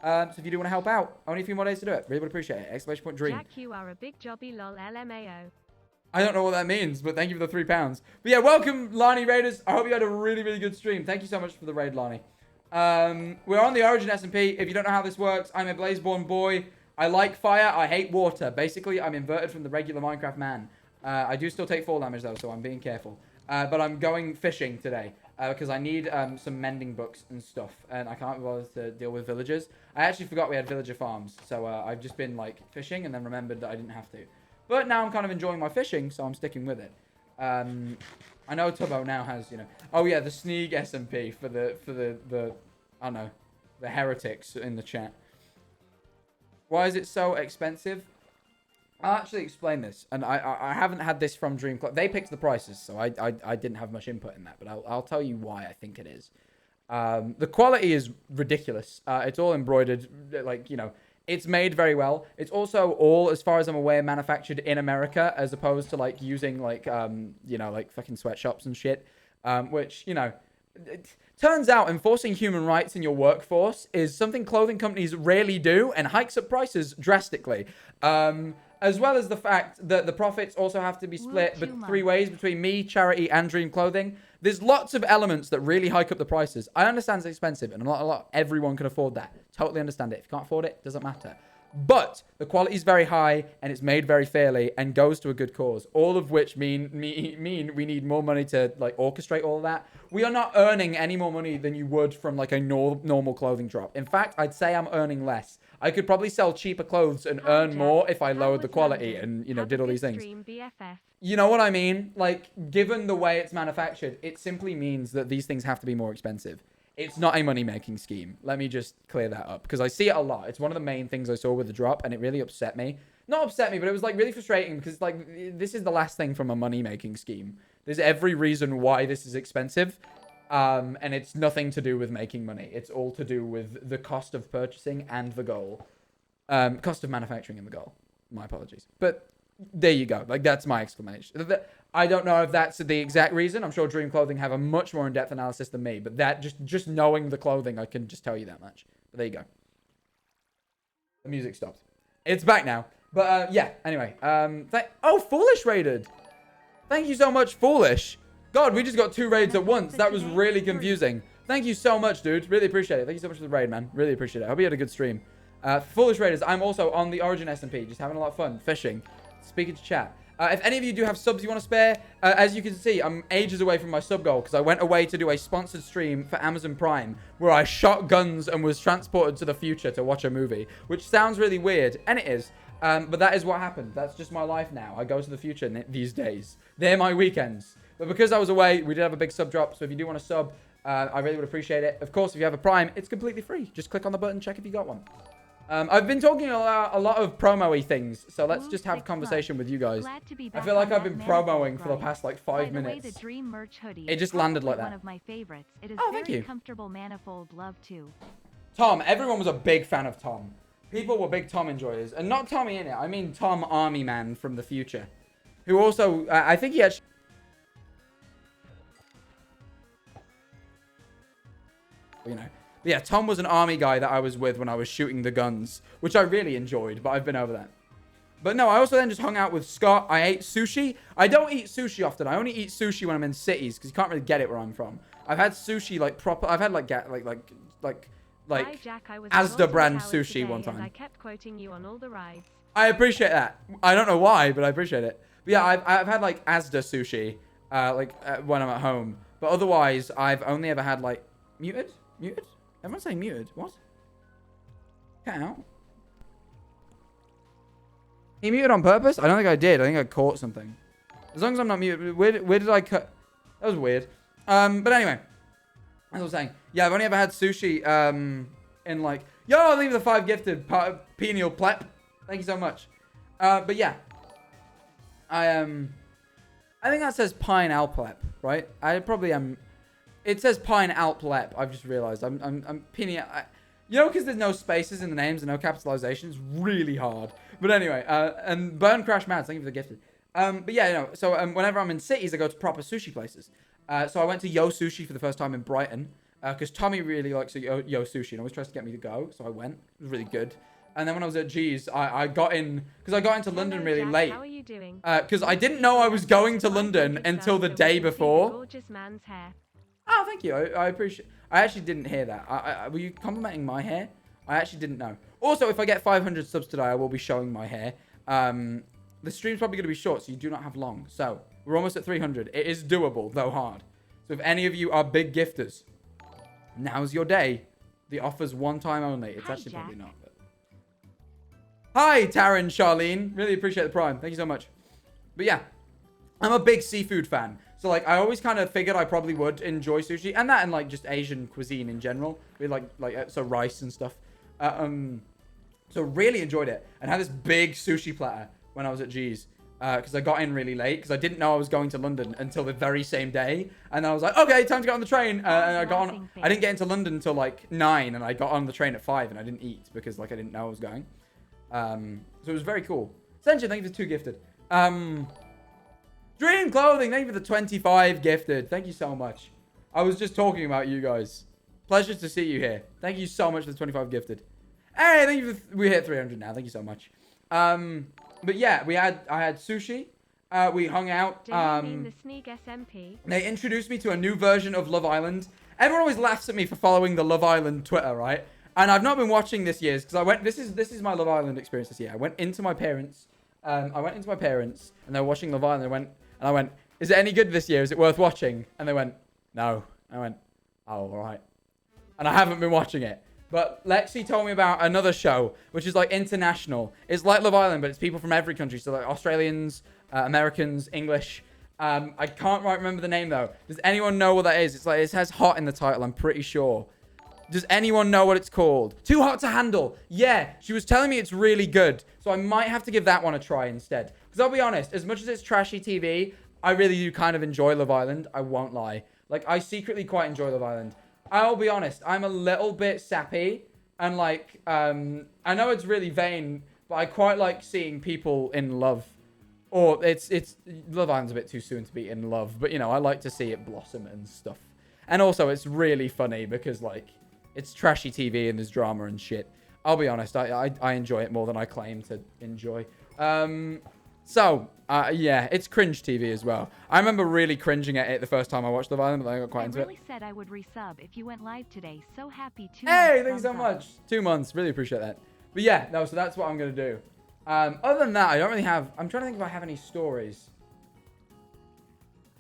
[SPEAKER 2] So if you do want to help out, only a few more days to do it. Really would appreciate it. !dream.
[SPEAKER 3] Jack, you are a big jobby lol LMAO.
[SPEAKER 2] I don't know what that means, but thank you for the £3. But yeah, welcome, Lani Raiders. I hope you had a really, really good stream. Thank you so much for the raid, Lani. We're on the Origin SMP. If you don't know how this works, I'm a Blazeborn boy. I like fire. I hate water. Basically, I'm inverted from the regular Minecraft man. I do still take fall damage, though, so I'm being careful. But I'm going fishing today because I need some mending books and stuff, and I can't be bothered to deal with villagers. I actually forgot we had villager farms, so I've just been, fishing and then remembered that I didn't have to. But now I'm kind of enjoying my fishing, so I'm sticking with it. I know Tubbo now has, oh yeah, the Sneeg SMP for the I don't know, the heretics in the chat. Why is it so expensive? I'll actually explain this, and I haven't had this from Dream Club. They picked the prices, so I didn't have much input in that, but I'll tell you why I think it is. The quality is ridiculous. It's all embroidered, it's made very well. It's also all, as far as I'm aware, manufactured in America, as opposed to using fucking sweatshops and shit. Which, it turns out enforcing human rights in your workforce is something clothing companies rarely do and hikes up prices drastically. As well as the fact that the profits also have to be split three ways between me, charity, and Dream Clothing. There's lots of elements that really hike up the prices. I understand it's expensive, and everyone can afford that. Totally understand it. If you can't afford it, doesn't matter. But the quality is very high, and it's made very fairly, and goes to a good cause. All of which mean we need more money to orchestrate all of that. We are not earning any more money than you would from a normal clothing drop. In fact, I'd say I'm earning less. I could probably sell cheaper clothes and earn more if I lowered the quality and did all these things. You know what I mean? Given the way it's manufactured, it simply means that these things have to be more expensive. It's not a money-making scheme. Let me just clear that up, because I see it a lot. It's one of the main things I saw with the drop, and it really upset me. Not upset me, but it was really frustrating, because this is the last thing from a money-making scheme. There's every reason why this is expensive, and it's nothing to do with making money. It's all to do with the cost of purchasing and the goal. Cost of manufacturing and the goal. My apologies. But there you go. That's my explanation. I don't know if that's the exact reason. I'm sure Dream Clothing have a much more in-depth analysis than me. But that just knowing the clothing, I can just tell you that much. But there you go. The music stopped. It's back now. But yeah, anyway. Oh, Foolish raided. Thank you so much, Foolish. God, we just got 2 raids at once. That was really confusing. Thank you so much, dude. Really appreciate it. Thank you so much for the raid, man. Really appreciate it. Hope you had a good stream. Foolish Raiders, I'm also on the Origin SMP. Just having a lot of fun. Fishing. Speaking to chat. If any of you do have subs you want to spare, as you can see, I'm ages away from my sub goal because I went away to do a sponsored stream for Amazon Prime where I shot guns and was transported to the future to watch a movie, which sounds really weird, and it is. But that is what happened. That's just my life now. I go to the future these days. They're my weekends. But because I was away, we did have a big sub drop. So if you do want to sub, I really would appreciate it. Of course, if you have a Prime, it's completely free. Just click on the button, check if you got one. I've been talking a lot of promo-y things, so let's just have a conversation with you guys. I feel like I've been promoing for the past like 5 minutes.
[SPEAKER 1] The Dream merch hoodie
[SPEAKER 2] It just landed like that.
[SPEAKER 1] One of my favorites. It is
[SPEAKER 2] thank
[SPEAKER 1] very
[SPEAKER 2] you.
[SPEAKER 1] comfortable manifold love too.
[SPEAKER 2] Tom, everyone was a big fan of Tom. People were big Tom enjoyers, and not Tommy in it. I mean Tom Army Man from the future, who also I think he actually. You know. But yeah, Tom was an army guy that I was with when I was shooting the guns, which I really enjoyed, but I've been over that. But no, I also then just hung out with Scott. I ate sushi. I don't eat sushi often. I only eat sushi when I'm in cities because you can't really get it where I'm from. I've had sushi like proper. I've had like
[SPEAKER 3] Hi, Jack, I was
[SPEAKER 2] Asda brand
[SPEAKER 3] today,
[SPEAKER 2] sushi one time.
[SPEAKER 3] And I kept quoting you on all the rides.
[SPEAKER 2] I appreciate that. I don't know why, but I appreciate it. But yeah, I've had like Asda sushi when I'm at home. But otherwise, I've only ever had like muted. Everyone's saying muted. What? Cut out. He muted on purpose? I don't think I did. I think I caught something. As long as I'm not muted. Where did I cut? That was weird. But anyway. As I was saying. Yeah, I've only ever had sushi in like... Yo, I'll leave the 5 gifted. Penial plep. Thank you so much. But yeah. I think that says Pine Alplep, right? I probably am... It says Pine Alplep. I've just realized. I'm pinning it. You know, because there's no spaces in the names and no capitalization. It's really hard. But anyway, and Burn Crash Mads, thank you for the gifted. But yeah, you know, so whenever I'm in cities, I go to proper sushi places. So I went to Yo Sushi for the first time in Brighton. Because Tommy really likes Yo Sushi and always tries to get me to go. So I went. It was really good. And then when I was at G's, I got in... Because I got into London really
[SPEAKER 3] Jack,
[SPEAKER 2] late.
[SPEAKER 3] How are you doing?
[SPEAKER 2] Because I didn't know I was going to London until the day before.
[SPEAKER 3] Gorgeous man's hair.
[SPEAKER 2] Oh, thank you. I appreciate... I actually didn't hear that. Were you complimenting my hair? I actually didn't know. Also, if I get 500 subs today, I will be showing my hair. The stream's probably going to be short, so you do not have long. So, we're almost at 300. It is doable, though hard. So, if any of you are big gifters, now's your day. The offer's one time only. It's actually
[SPEAKER 1] Jack.
[SPEAKER 2] probably not. But... Hi, Taryn, Charlene. Really appreciate the prime. Thank you so much. But yeah, I'm a big seafood fan. So, like, I always kind of figured I probably would enjoy sushi. And that and, like, just Asian cuisine in general. We so rice and stuff. So, really enjoyed it. And had this big sushi platter when I was at G's. Because I got in really late. Because I didn't know I was going to London until the very same day. And then I was like, okay, time to get on the train. And I got on. I didn't get into London until, like, 9. And I got on the train at 5. And I didn't eat. Because, like, I didn't know I was going. So, it was very cool. Senja, thank you for 2 gifted. Dream Clothing, thank you for the 25 gifted. Thank you so much. I was just talking about you guys. Pleasure to see you here. Thank you so much for the 25 gifted. Hey, thank you for... We hit 300 now. Thank you so much. But yeah, I had sushi. We hung out.
[SPEAKER 3] Do you mean the Sneak SMP?
[SPEAKER 2] They introduced me to a new version of Love Island. Everyone always laughs at me for following the Love Island Twitter, right? And I've not been watching this year's because I went... This is my Love Island experience this year. I went into my parents. And they were watching Love Island. And I went, is it any good this year? Is it worth watching? And they went, no. I went, oh, all right. And I haven't been watching it. But Lexi told me about another show, which is like international. It's like Love Island, but it's people from every country. So like Australians, Americans, English. I can't quite remember the name though. Does anyone know what that is? It's like, it has hot in the title, I'm pretty sure. Does anyone know what it's called? Too Hot to Handle. Yeah, she was telling me it's really good. So I might have to give that one a try instead. Because I'll be honest, as much as it's trashy TV, I really do kind of enjoy Love Island. I won't lie. Like, I secretly quite enjoy Love Island. I'll be honest, I'm a little bit sappy. And like, I know it's really vain, but I quite like seeing people in love. Or it's Love Island's a bit too soon to be in love. But, you know, I like to see it blossom and stuff. And also, it's really funny because, like, it's trashy TV and there's drama and shit. I'll be honest, I enjoy it more than I claim to enjoy. Yeah, it's cringe TV as well. I remember really cringing at it the first time I watched Love Island, but then I got quite into it.
[SPEAKER 1] I really said I would resub if you went live today. So happy to.
[SPEAKER 2] Hey, thank you so much. 2 months. Really appreciate that. But yeah, no, so that's what I'm going to do. Other than that, I don't really have... I'm trying to think if I have any stories.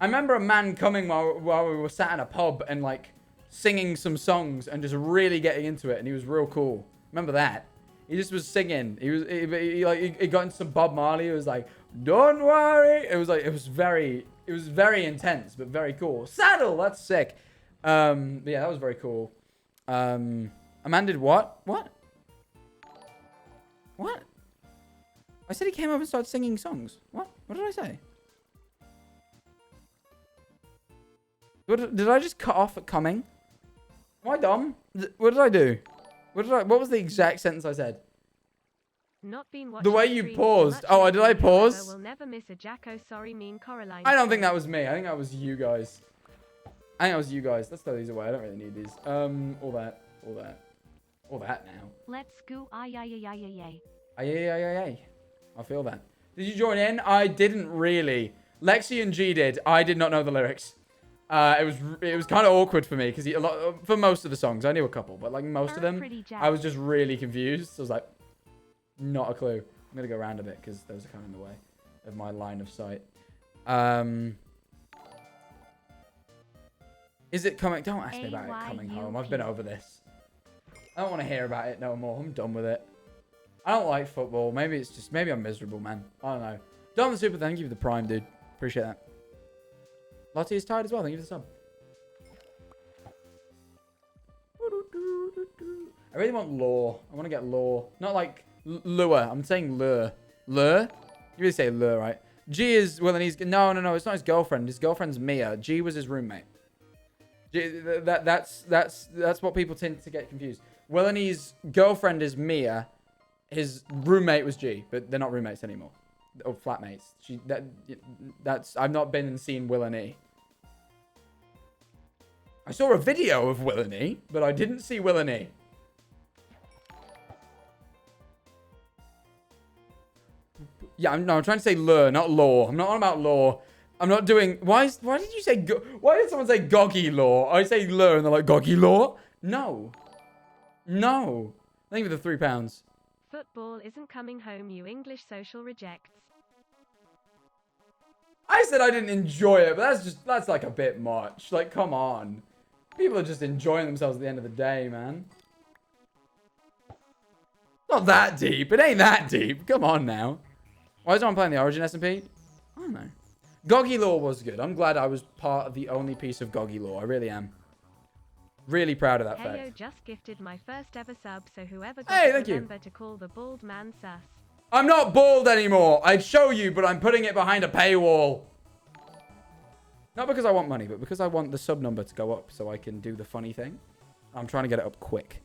[SPEAKER 2] I remember a man coming while we were sat in a pub and, like, singing some songs and just really getting into it. And he was real cool. Remember that? He just was singing. He got into some Bob Marley. It was like, don't worry. It was very intense, but very cool. Saddle, that's sick. But yeah, that was very cool. A man did what? What? What? I said he came up and started singing songs. What? What did I say? Did I just cut off at coming? Am I dumb? What did I do? What was the exact sentence I said?
[SPEAKER 3] Not been
[SPEAKER 2] the way you paused. Oh, did I pause?
[SPEAKER 3] Will never miss a Jacko, sorry, mean Coraline.
[SPEAKER 2] I don't think that was me. I think that was you guys. Let's throw these away. I don't really need these. All that now.
[SPEAKER 1] Let's go. Ay.
[SPEAKER 2] I feel that. Did you join in? I didn't really. Lexi and G did. I did not know the lyrics. It was kind of awkward for me because for most of the songs I knew a couple, but like most of them I was just really confused. So I was like, not a clue. I'm gonna go around a bit because those are kind of in the way of my line of sight. Is it coming? Don't ask me about it coming home. I've been over this. I don't want to hear about it no more. I'm done with it. I don't like football. Maybe I'm miserable, man. I don't know. Don the super, thank you for the prime, dude. Appreciate that. Lottie is tired as well. Thank you for the sub. I really want lore. I want to get lore. Not like lure. I'm saying lure. Lure? You really say lure, right? G is... Well, then he's... No. It's not his girlfriend. His girlfriend's Mia. G was his roommate. G, that's what people tend to get confused. Willany's girlfriend is Mia. His roommate was G. But they're not roommates anymore. Or flatmates. I've not been and seen Willany. I saw a video of Willany, but I didn't see Willany. Yeah, I'm trying to say lure, not law. I'm not on about law. I'm not doing... Why did you say... Why did someone say goggy law? I say lure and they're like, goggy law? No. No. Thank you for the £3.
[SPEAKER 3] Football isn't coming home, you English social rejects.
[SPEAKER 2] I said I didn't enjoy it, but that's like a bit much. Like, come on. People are just enjoying themselves at the end of the day, man. Not that deep. It ain't that deep. Come on now. Why is no one playing the Origin SMP? I don't know. Goggy Law was good. I'm glad I was part of the only piece of Goggy Law. I really am. Really proud of that fact.
[SPEAKER 3] Heyo just gifted my first ever sub, so whoever got
[SPEAKER 2] thank you.
[SPEAKER 3] Remember to call the bald man sus.
[SPEAKER 2] I'm not bald anymore. I'd show you, but I'm putting it behind a paywall. Not because I want money, but because I want the sub number to go up so I can do the funny thing. I'm trying to get it up quick.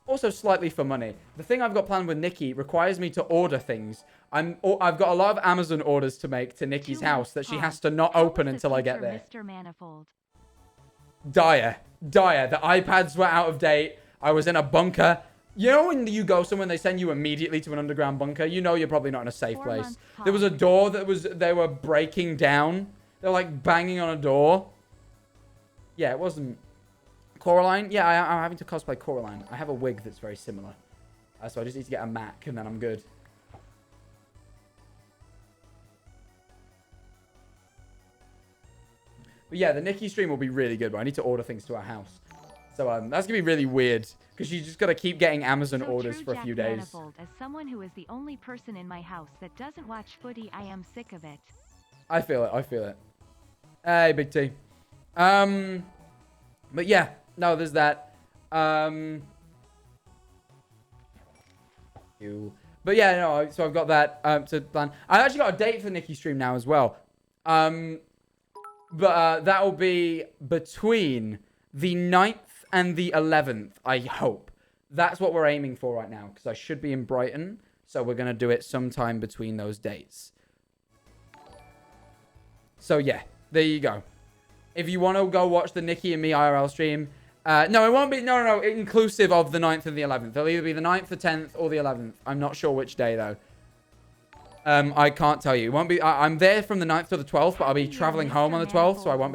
[SPEAKER 2] Also slightly for money. The thing I've got planned with Nikki requires me to order things. I've got a lot of Amazon orders to make to Nikki's house that she has to not open until I get there.
[SPEAKER 1] Mr. Manifold.
[SPEAKER 2] Dire. The iPads were out of date. I was in a bunker. You know when you go somewhere and they send you immediately to an underground bunker? You know you're probably not in a safe place. There was a door that they were breaking down. They were like banging on a door. Yeah, it wasn't... Coraline? Yeah, I'm having to cosplay Coraline. I have a wig that's very similar. So I just need to get a Mac and then I'm good. But yeah, the Nikki stream will be really good, but I need to order things to our house. So that's going to be really weird. Because you just got to keep getting Amazon orders for a few days.
[SPEAKER 1] Manifold, as someone who is the only person in my house that doesn't watch footy, I am sick of it.
[SPEAKER 2] I feel it. Hey, Big T. But yeah, no, there's that. But yeah, no, so I've got that to plan. I actually got a date for the Nikki stream now as well. But that will be between the 9th and the 11th, I hope. That's what we're aiming for right now, because I should be in Brighton. So we're going to do it sometime between those dates. So yeah, there you go. If you want to go watch the Nikki and me IRL stream, no, it won't be, no, inclusive of the 9th and the 11th. It'll either be the 9th, the 10th, or the 11th. I'm not sure which day, though. I can't tell you. It won't be, I'm there from the 9th to the 12th, but I'll be traveling home on the 12th, so I won't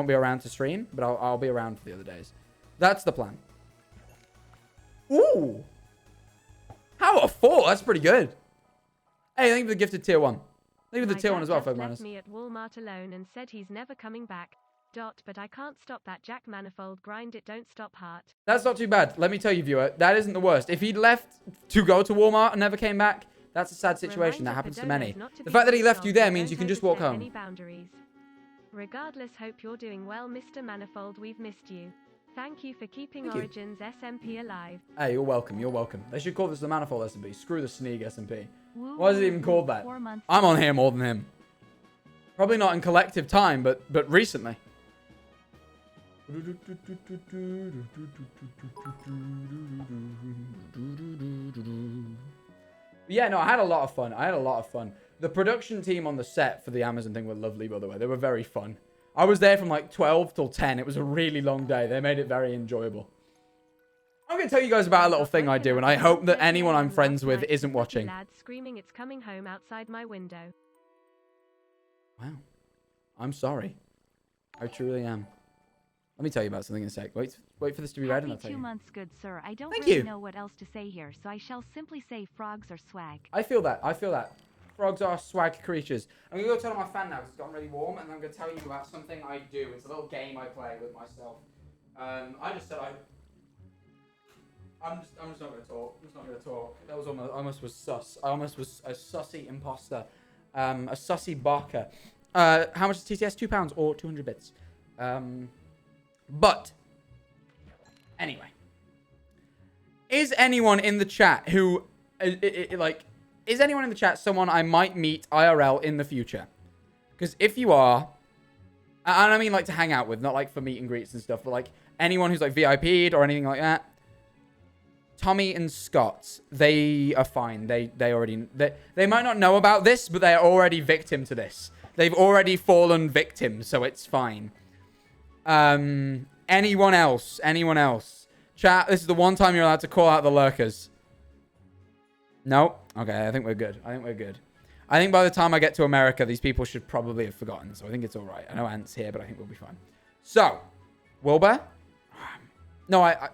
[SPEAKER 2] be around to stream, but I'll be around for the other days. That's the plan. Ooh! 4. That's pretty good. Hey, thank you for the gifted tier 1. Thank you for the tier 1 as well,
[SPEAKER 3] Folk
[SPEAKER 2] Folk
[SPEAKER 3] left me at Walmart alone and said he's never coming back. But I can't stop that Jack Manifold grind. It don't stop heart.
[SPEAKER 2] That's not too bad. Let me tell you, viewer, that isn't the worst. If he'd left to go to Walmart and never came back, that's a sad situation. That happens to many. The fact that he left you there means you can just walk home.
[SPEAKER 3] Regardless, hope you're doing well, Mr. Manifold. We've missed you. Thank you for keeping Origins SMP alive.
[SPEAKER 2] Hey, you're welcome. You're welcome. They should call this the Manifold SMP. Screw the Sneak SMP. Why is it even called that? I'm on here more than him. Probably not in collective time, but recently. Yeah, no, I had a lot of fun. The production team on the set for the Amazon thing were lovely, by the way. They were very fun. I was there from like 12 till 10. It was a really long day. They made it very enjoyable. I'm going to tell you guys about a little thing I do, and I hope that anyone I'm friends with isn't watching.
[SPEAKER 3] Screaming, it's coming home outside my window.
[SPEAKER 2] Wow. I'm sorry. I truly am. Let me tell you about something in a sec. Wait for this to be read and I'll tell you.
[SPEAKER 1] 2 months, good sir. I don't
[SPEAKER 2] Thank
[SPEAKER 1] really
[SPEAKER 2] you.
[SPEAKER 1] know what else to say here, so I shall simply say frogs are swag.
[SPEAKER 2] I feel that. Frogs are swag creatures. I'm going to go turn on my fan now because it's gotten really warm, and I'm going to tell you about something I do. It's a little game I play with myself. I just said I'm just not going to talk. That was almost, I almost was sus. I almost was a sussy imposter. A sussy barker. How much is TTS? £2 or 200 bits. But anyway, is anyone in the chat who, is anyone in the chat someone I might meet IRL in the future? Because if you are, and I mean like to hang out with, not like for meet and greets and stuff, but like anyone who's like VIP'd or anything like that, Tommy and Scott, they are fine. They might not know about this, but they are already victim to this. They've already fallen victim, so it's fine. Anyone else? Chat, this is the one time you're allowed to call out the lurkers. No? Okay, I think we're good. I think by the time I get to America, these people should probably have forgotten, so I think it's alright. I know Ant's here, but I think we'll be fine. So, Wilbur? No, I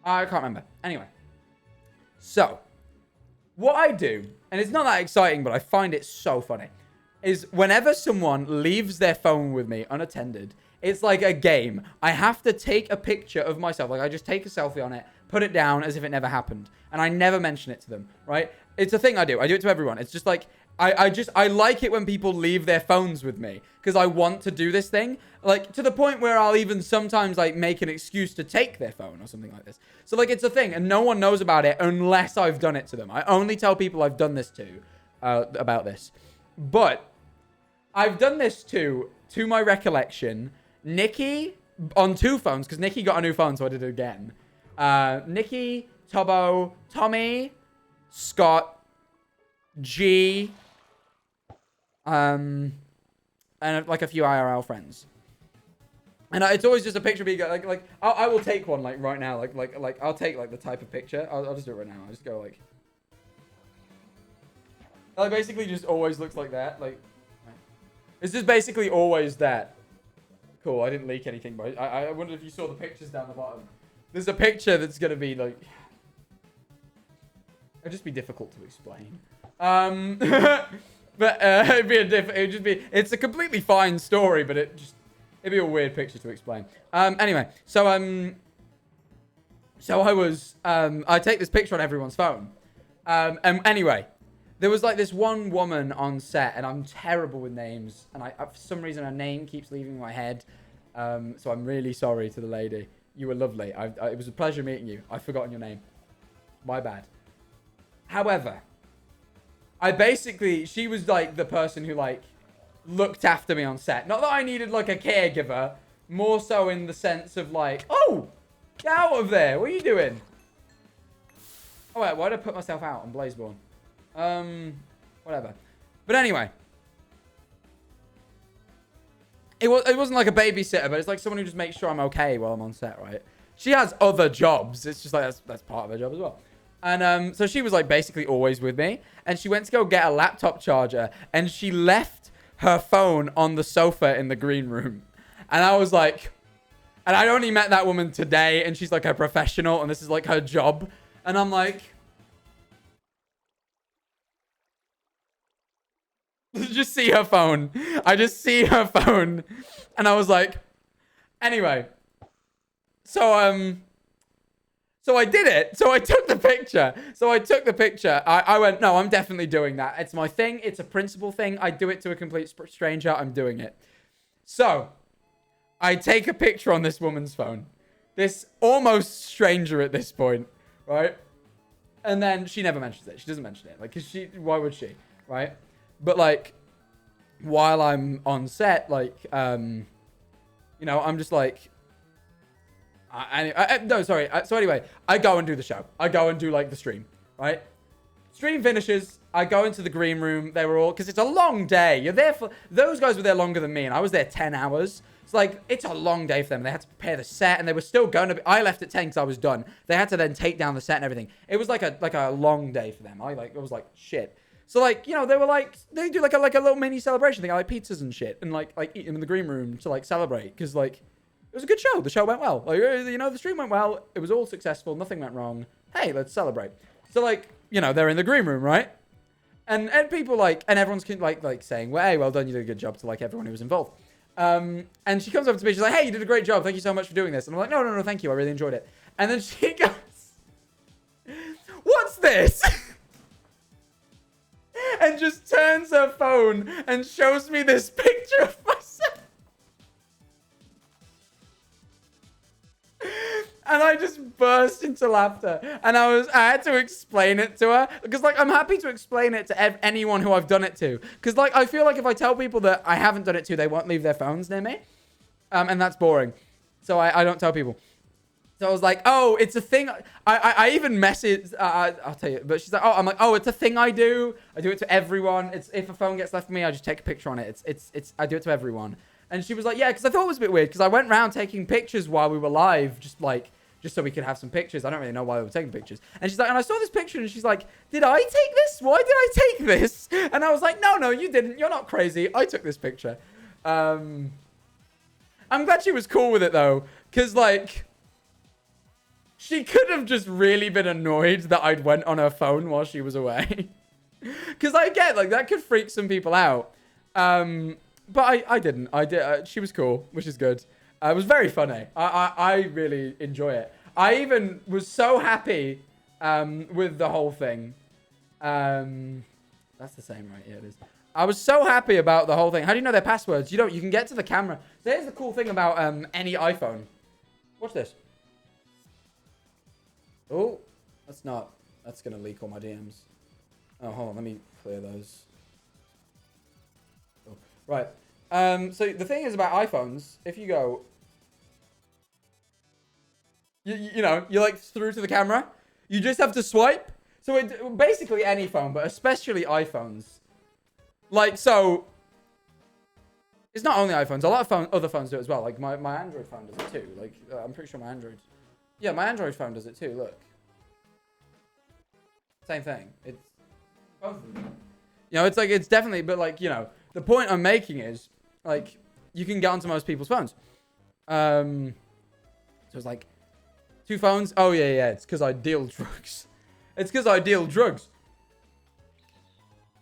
[SPEAKER 2] can't remember. Anyway. So, what I do, and it's not that exciting, but I find it so funny, is whenever someone leaves their phone with me unattended, it's like a game. I have to take a picture of myself. Like, I just take a selfie on it, put it down as if it never happened. And I never mention it to them, right? It's a thing I do. I do it to everyone. It's just like, I like it when people leave their phones with me. Because I want to do this thing. Like, to the point where I'll even sometimes, like, make an excuse to take their phone or something like this. So, like, it's a thing. And no one knows about it unless I've done it to them. I only tell people I've done this to, about this. But I've done this to my recollection, Nikki on 2 phones, because Nikki got a new phone, so I did it again. Nikki, Tubbo, Tommy, Scott, G, and like a few IRL friends. And it's always just a picture of me, like I will take one like right now, like I'll take like the type of picture. I'll just do it right now. I'll just go like basically just always looks like that. Like it's just basically always that. Cool, I didn't leak anything, but I wonder if you saw the pictures down the bottom. There's a picture that's gonna be like, it'd just be difficult to explain. But it's a completely fine story, but it'd be a weird picture to explain. Anyway, so I take this picture on everyone's phone. And anyway, there was like this one woman on set, and I'm terrible with names, and for some reason her name keeps leaving my head. So I'm really sorry to the lady. You were lovely. It was a pleasure meeting you. I've forgotten your name. My bad. However, she was like the person who like looked after me on set. Not that I needed like a caregiver, more so in the sense of like, oh, get out of there. What are you doing? Oh wait, why did I put myself out on Blazeborn? Whatever. But anyway, it wasn't like a babysitter, but it's like someone who just makes sure I'm okay while I'm on set, right? She has other jobs. It's just like that's part of her job as well. And so she was like basically always with me, and she went to go get a laptop charger, and she left her phone on the sofa in the green room. And I was like, and I only met that woman today, and she's like a professional, and this is like her job. And I'm like, just see her phone. I just see her phone. And I was like, anyway. So I did it. So I took the picture. I went, no, I'm definitely doing that. It's my thing. It's a principle thing. I do it to a complete stranger. I'm doing it. So I take a picture on this woman's phone. This almost stranger at this point, right? And then she never mentions it. She doesn't mention it. Like, cause why would she? Right? But like, while I'm on set, like, I'm just like, no, sorry. So anyway, I go and do the show. I go and do like the stream, right? Stream finishes. I go into the green room. They were all, because it's a long day. You're there for, those guys were there longer than me, and I was there 10 hours. It's like, it's a long day for them. They had to prepare the set, and they were still going to be, I left at 10 because I was done. They had to then take down the set and everything. It was like a long day for them. It was like, shit. So like, they were like, they do like a little mini celebration thing. I like pizzas and shit, and like eat them in the green room to like celebrate. Because like, it was a good show. The show went well. Like, the stream went well. It was all successful. Nothing went wrong. Hey, let's celebrate. So like, they're in the green room, right? And people like, and everyone's like saying, well, hey, well done. You did a good job to like everyone who was involved. And she comes up to me. She's like, hey, you did a great job. Thank you so much for doing this. And I'm like, no, thank you. I really enjoyed it. And then she goes, what's this? And just turns her phone and shows me this picture of myself. And I just burst into laughter. And I had to explain it to her. Because, like, I'm happy to explain it to anyone who I've done it to. Because, like, I feel like if I tell people that I haven't done it to, they won't leave their phones near me. And that's boring. So I don't tell people. So I was like, oh, it's a thing. I even messaged, I'll tell you. But she's like, I'm like, oh, it's a thing I do. I do it to everyone. It's if a phone gets left for me, I just take a picture on it. I do it to everyone. And she was like, yeah, because I thought it was a bit weird. Because I went around taking pictures while we were live. Just so we could have some pictures. I don't really know why we were taking pictures. And she's like, and I saw this picture. And she's like, did I take this? Why did I take this? And I was like, no, you didn't. You're not crazy. I took this picture. I'm glad she was cool with it, though. Because, like, she could have just really been annoyed that I'd went on her phone while she was away. Because I get, like, that could freak some people out. But I didn't. I did. She was cool, which is good. It was very funny. I really enjoy it. I even was so happy with the whole thing. That's the same, right? Yeah, it is. I was so happy about the whole thing. How do you know their passwords? You can get to the camera. So here's the cool thing about any iPhone. Watch this. Oh, that's going to leak all my DMs. Oh, hold on. Let me clear those. Oh, right. So the thing is about iPhones, if you go, you like through to the camera, you just have to swipe. So basically any phone, but especially iPhones. Like, so it's not only iPhones. A lot of other phones do it as well. Like my Android phone does it too. Like I'm pretty sure my Android phone does it too. Look, same thing. It's both of them. It's like, it's definitely, but like, the point I'm making is, like, you can get onto most people's phones. So it's like, 2 phones? Oh, yeah, it's because I deal drugs. It's because I deal drugs.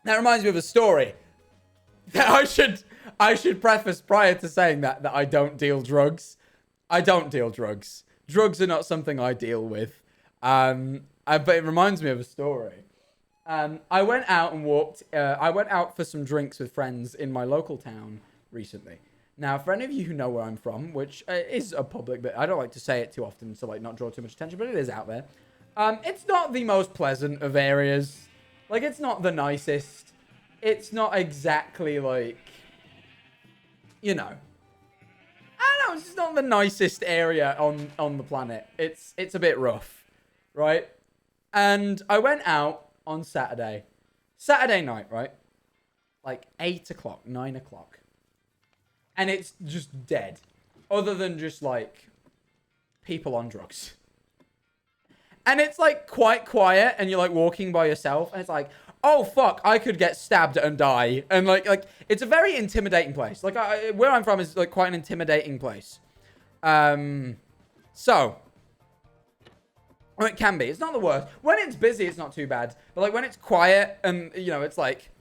[SPEAKER 2] That reminds me of a story. That I should preface prior to saying that I don't deal drugs. I don't deal drugs. Drugs are not something I deal with. But it reminds me of a story. I went out and walked. I went out for some drinks with friends in my local town recently. Now, for any of you who know where I'm from, which is a public bit, I don't like to say it too often to like not draw too much attention, but it is out there. It's not the most pleasant of areas. Like, it's not the nicest. It's not exactly like, I don't know. It's just not the nicest area on the planet. It's a bit rough, right? And I went out on Saturday night, right? Like 8 o'clock, 9 o'clock. And it's just dead. Other than just like people on drugs. And it's like quite quiet and you're like walking by yourself and it's like, oh fuck, I could get stabbed and die. And like it's a very intimidating place. Like where I'm from is like quite an intimidating place. So or it can be. It's not the worst. When it's busy, it's not too bad. But like when it's quiet and it's like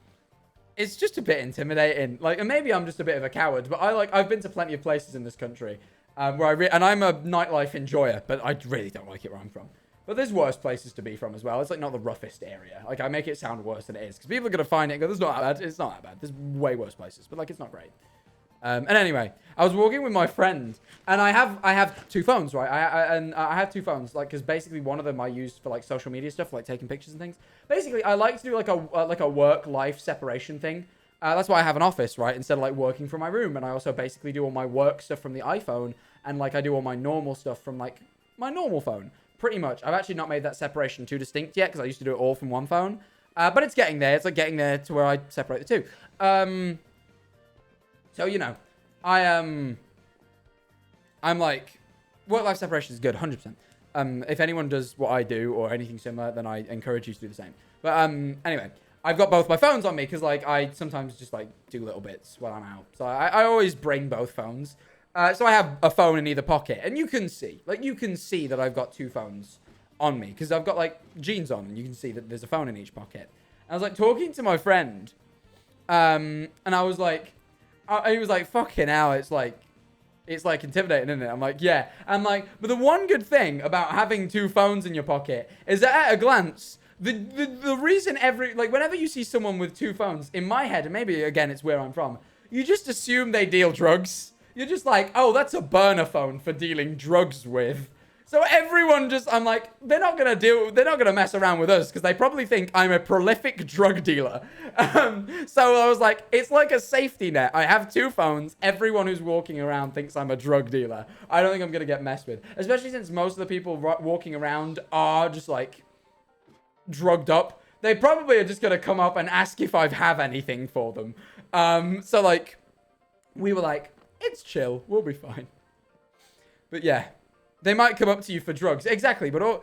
[SPEAKER 2] it's just a bit intimidating. Like, and maybe I'm just a bit of a coward, but I've been to plenty of places in this country where and I'm a nightlife enjoyer, but I really don't like it where I'm from. But there's worse places to be from as well. It's like not the roughest area. Like I make it sound worse than it is because people are gonna find it and go, "It's not that bad." It's not that bad. There's way worse places, but like it's not great. And anyway, I was walking with my friend, and I have two phones, right? I have two phones, like, because basically one of them I use for like social media stuff, like taking pictures and things. Basically, I like to do like a work-life separation thing. That's why I have an office, right? Instead of like working from my room, and I also basically do all my work stuff from the iPhone, and like I do all my normal stuff from like my normal phone, pretty much. I've actually not made that separation too distinct yet because I used to do it all from one phone, but it's getting there. It's like getting there to where I separate the two. So, you know, I'm like, work-life separation is good, 100%. If anyone does what I do or anything similar, then I encourage you to do the same. But anyway, I've got both my phones on me because, like, I sometimes just, like, do little bits while I'm out. So I always bring both phones. So I have a phone in either pocket. And you can see that I've got two phones on me because I've got, like, jeans on. And you can see that there's a phone in each pocket. And I was, like, talking to my friend. And I was, like... he was like, fucking hell, it's like intimidating, isn't it? I'm like, yeah. I'm like, but the one good thing about having two phones in your pocket is that at a glance, the reason whenever you see someone with two phones, in my head, and maybe again, it's where I'm from, you just assume they deal drugs. You're just like, oh, that's a burner phone for dealing drugs with. So everyone just, I'm like, they're not going to mess around with us because they probably think I'm a prolific drug dealer. So I was like, it's like a safety net. I have two phones. Everyone who's walking around thinks I'm a drug dealer. I don't think I'm going to get messed with, especially since most of the people walking around are just like drugged up. They probably are just going to come up and ask if I have anything for them. So like, we were like, it's chill. We'll be fine. But yeah. They might come up to you for drugs. Exactly. But,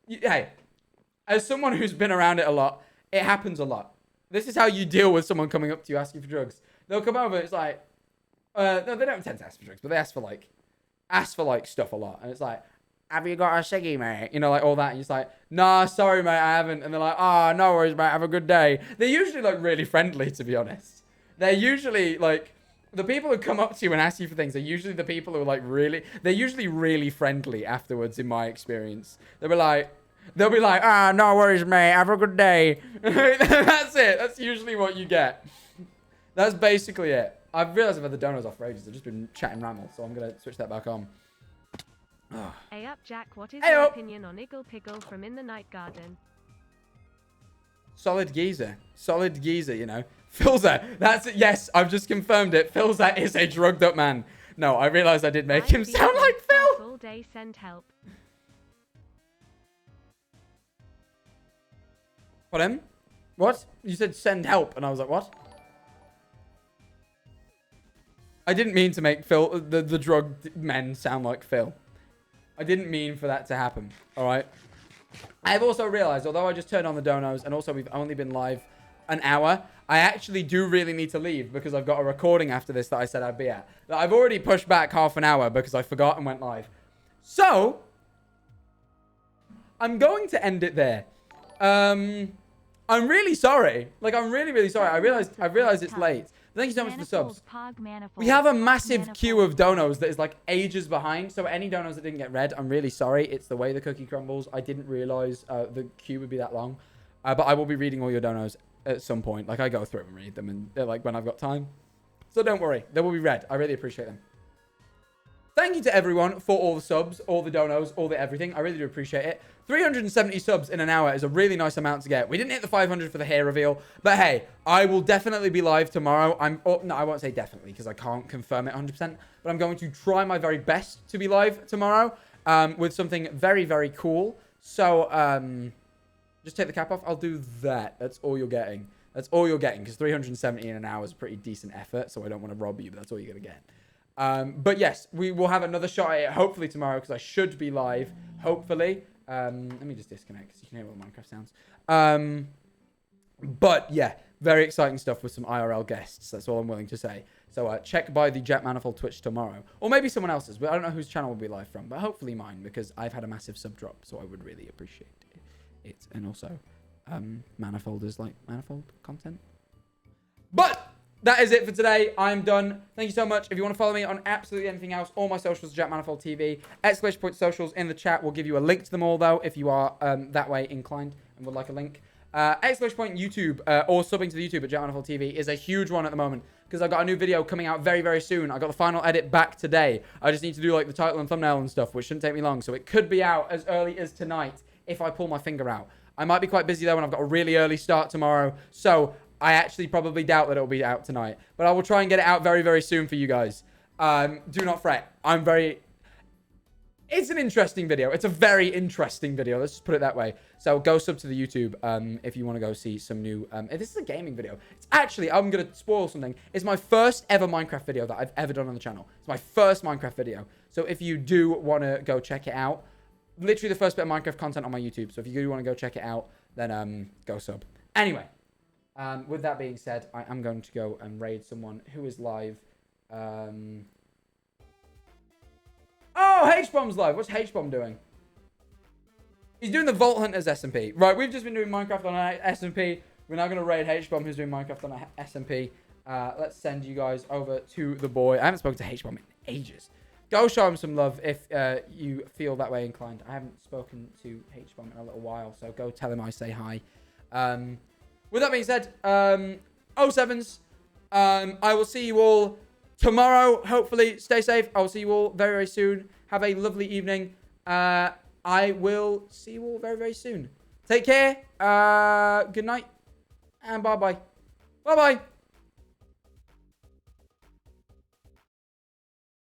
[SPEAKER 2] hey, as someone who's been around it a lot, it happens a lot. This is how you deal with someone coming up to you asking for drugs. They'll come over. It's like, no, they don't tend to ask for drugs, but they ask for stuff a lot. And it's like, have you got a ciggy, mate? You know, like all that. And you're just like, nah, sorry, mate, I haven't. And they're like, no worries, mate. Have a good day. They're usually like really friendly, to be honest. They're usually like, the people who come up to you and ask you for things are usually the people who are like they're usually really friendly afterwards in my experience. They'll be like, no worries, mate. Have a good day. That's it. That's usually what you get. That's basically it. I've realized I've had the donuts off for ages. I've just been chatting ramble, so I'm going to switch that back on.
[SPEAKER 3] Hey up, Jack. What is your opinion on Iggle Piggle from In the Night Garden?
[SPEAKER 2] Solid geezer, you know. Filza, that's it. Yes, I've just confirmed it. Filza is a drugged up man. No, I realized I did make him sound like Phil.
[SPEAKER 3] All day, send help.
[SPEAKER 2] What him? What? You said send help, and I was like, what? I didn't mean to make Phil, the drugged men sound like Phil. I didn't mean for that to happen. All right. I've also realized, although I just turned on the donos, and also we've only been live an hour, I actually do really need to leave because I've got a recording after this that I said I'd be at. That I've already pushed back half an hour because I forgot and went live. So, I'm going to end it there. I'm really sorry. Like, I'm really, really sorry. I realized it's late. Thank you so much for the subs. We have a massive queue of donos that is like ages behind. So any donos that didn't get read, I'm really sorry. It's the way the cookie crumbles. I didn't realize the queue would be that long. But I will be reading all your donos at some point. Like I go through and read them and they're like when I've got time. So don't worry. They will be read. I really appreciate them. Thank you to everyone for all the subs, all the donos, all the everything. I really do appreciate it. 370 subs in an hour is a really nice amount to get. We didn't hit the 500 for the hair reveal. But hey, I will definitely be live tomorrow. No, I won't say definitely because I can't confirm it 100%. But I'm going to try my very best to be live tomorrow with something very, very cool. So just take the cap off. I'll do that. That's all you're getting. That's all you're getting because 370 in an hour is a pretty decent effort. So I don't want to rob you, but that's all you're going to get. But yes, we will have another shot at it hopefully tomorrow because I should be live. Hopefully. Let me just disconnect because you can hear all the Minecraft sounds. But yeah, very exciting stuff with some IRL guests. That's all I'm willing to say. So check by the Jack Manifold Twitch tomorrow. Or maybe someone else's. But I don't know whose channel will be live from. But hopefully mine because I've had a massive sub drop. So I would really appreciate it. And also, Manifold is like Manifold content. But that is it for today. I'm done. Thank you so much. If you want to follow me on absolutely anything else, all my socials, Jack Manifold TV, exclamation point socials in the chat. We'll give you a link to them all, though, if you are that way inclined and would like a link. Exclamation point YouTube or subbing to the YouTube at Jack Manifold TV is a huge one at the moment because I've got a new video coming out very, very soon. I got the final edit back today. I just need to do like the title and thumbnail and stuff, which shouldn't take me long. So it could be out as early as tonight if I pull my finger out. I might be quite busy though, and I've got a really early start tomorrow. So I actually probably doubt that it'll be out tonight. But I will try and get it out very, very soon for you guys. Do not fret. It's an interesting video. It's a very interesting video. Let's just put it that way. So go sub to the YouTube if you want to go see some new... this is a gaming video. It's actually, I'm going to spoil something. It's my first ever Minecraft video that I've ever done on the channel. It's my first Minecraft video. So if you do want to go check it out, literally the first bit of Minecraft content on my YouTube. So if you do want to go check it out, then go sub. Anyway, with that being said, I am going to go and raid someone who is live. Oh, H-Bomb's live. What's H-Bomb doing? He's doing the Vault Hunters SMP. Right, we've just been doing Minecraft on SMP. We're now going to raid H-Bomb, who's doing Minecraft on SMP. Let's send you guys over to the boy. I haven't spoken to H-Bomb in ages. Go show him some love if you feel that way inclined. I haven't spoken to H-Bomb in a little while, so go tell him I say hi. With that being said, 07s, I will see you all tomorrow. Hopefully, stay safe. I will see you all very, very soon. Have a lovely evening. I will see you all very, very soon. Take care. Good night. And bye-bye. Bye-bye.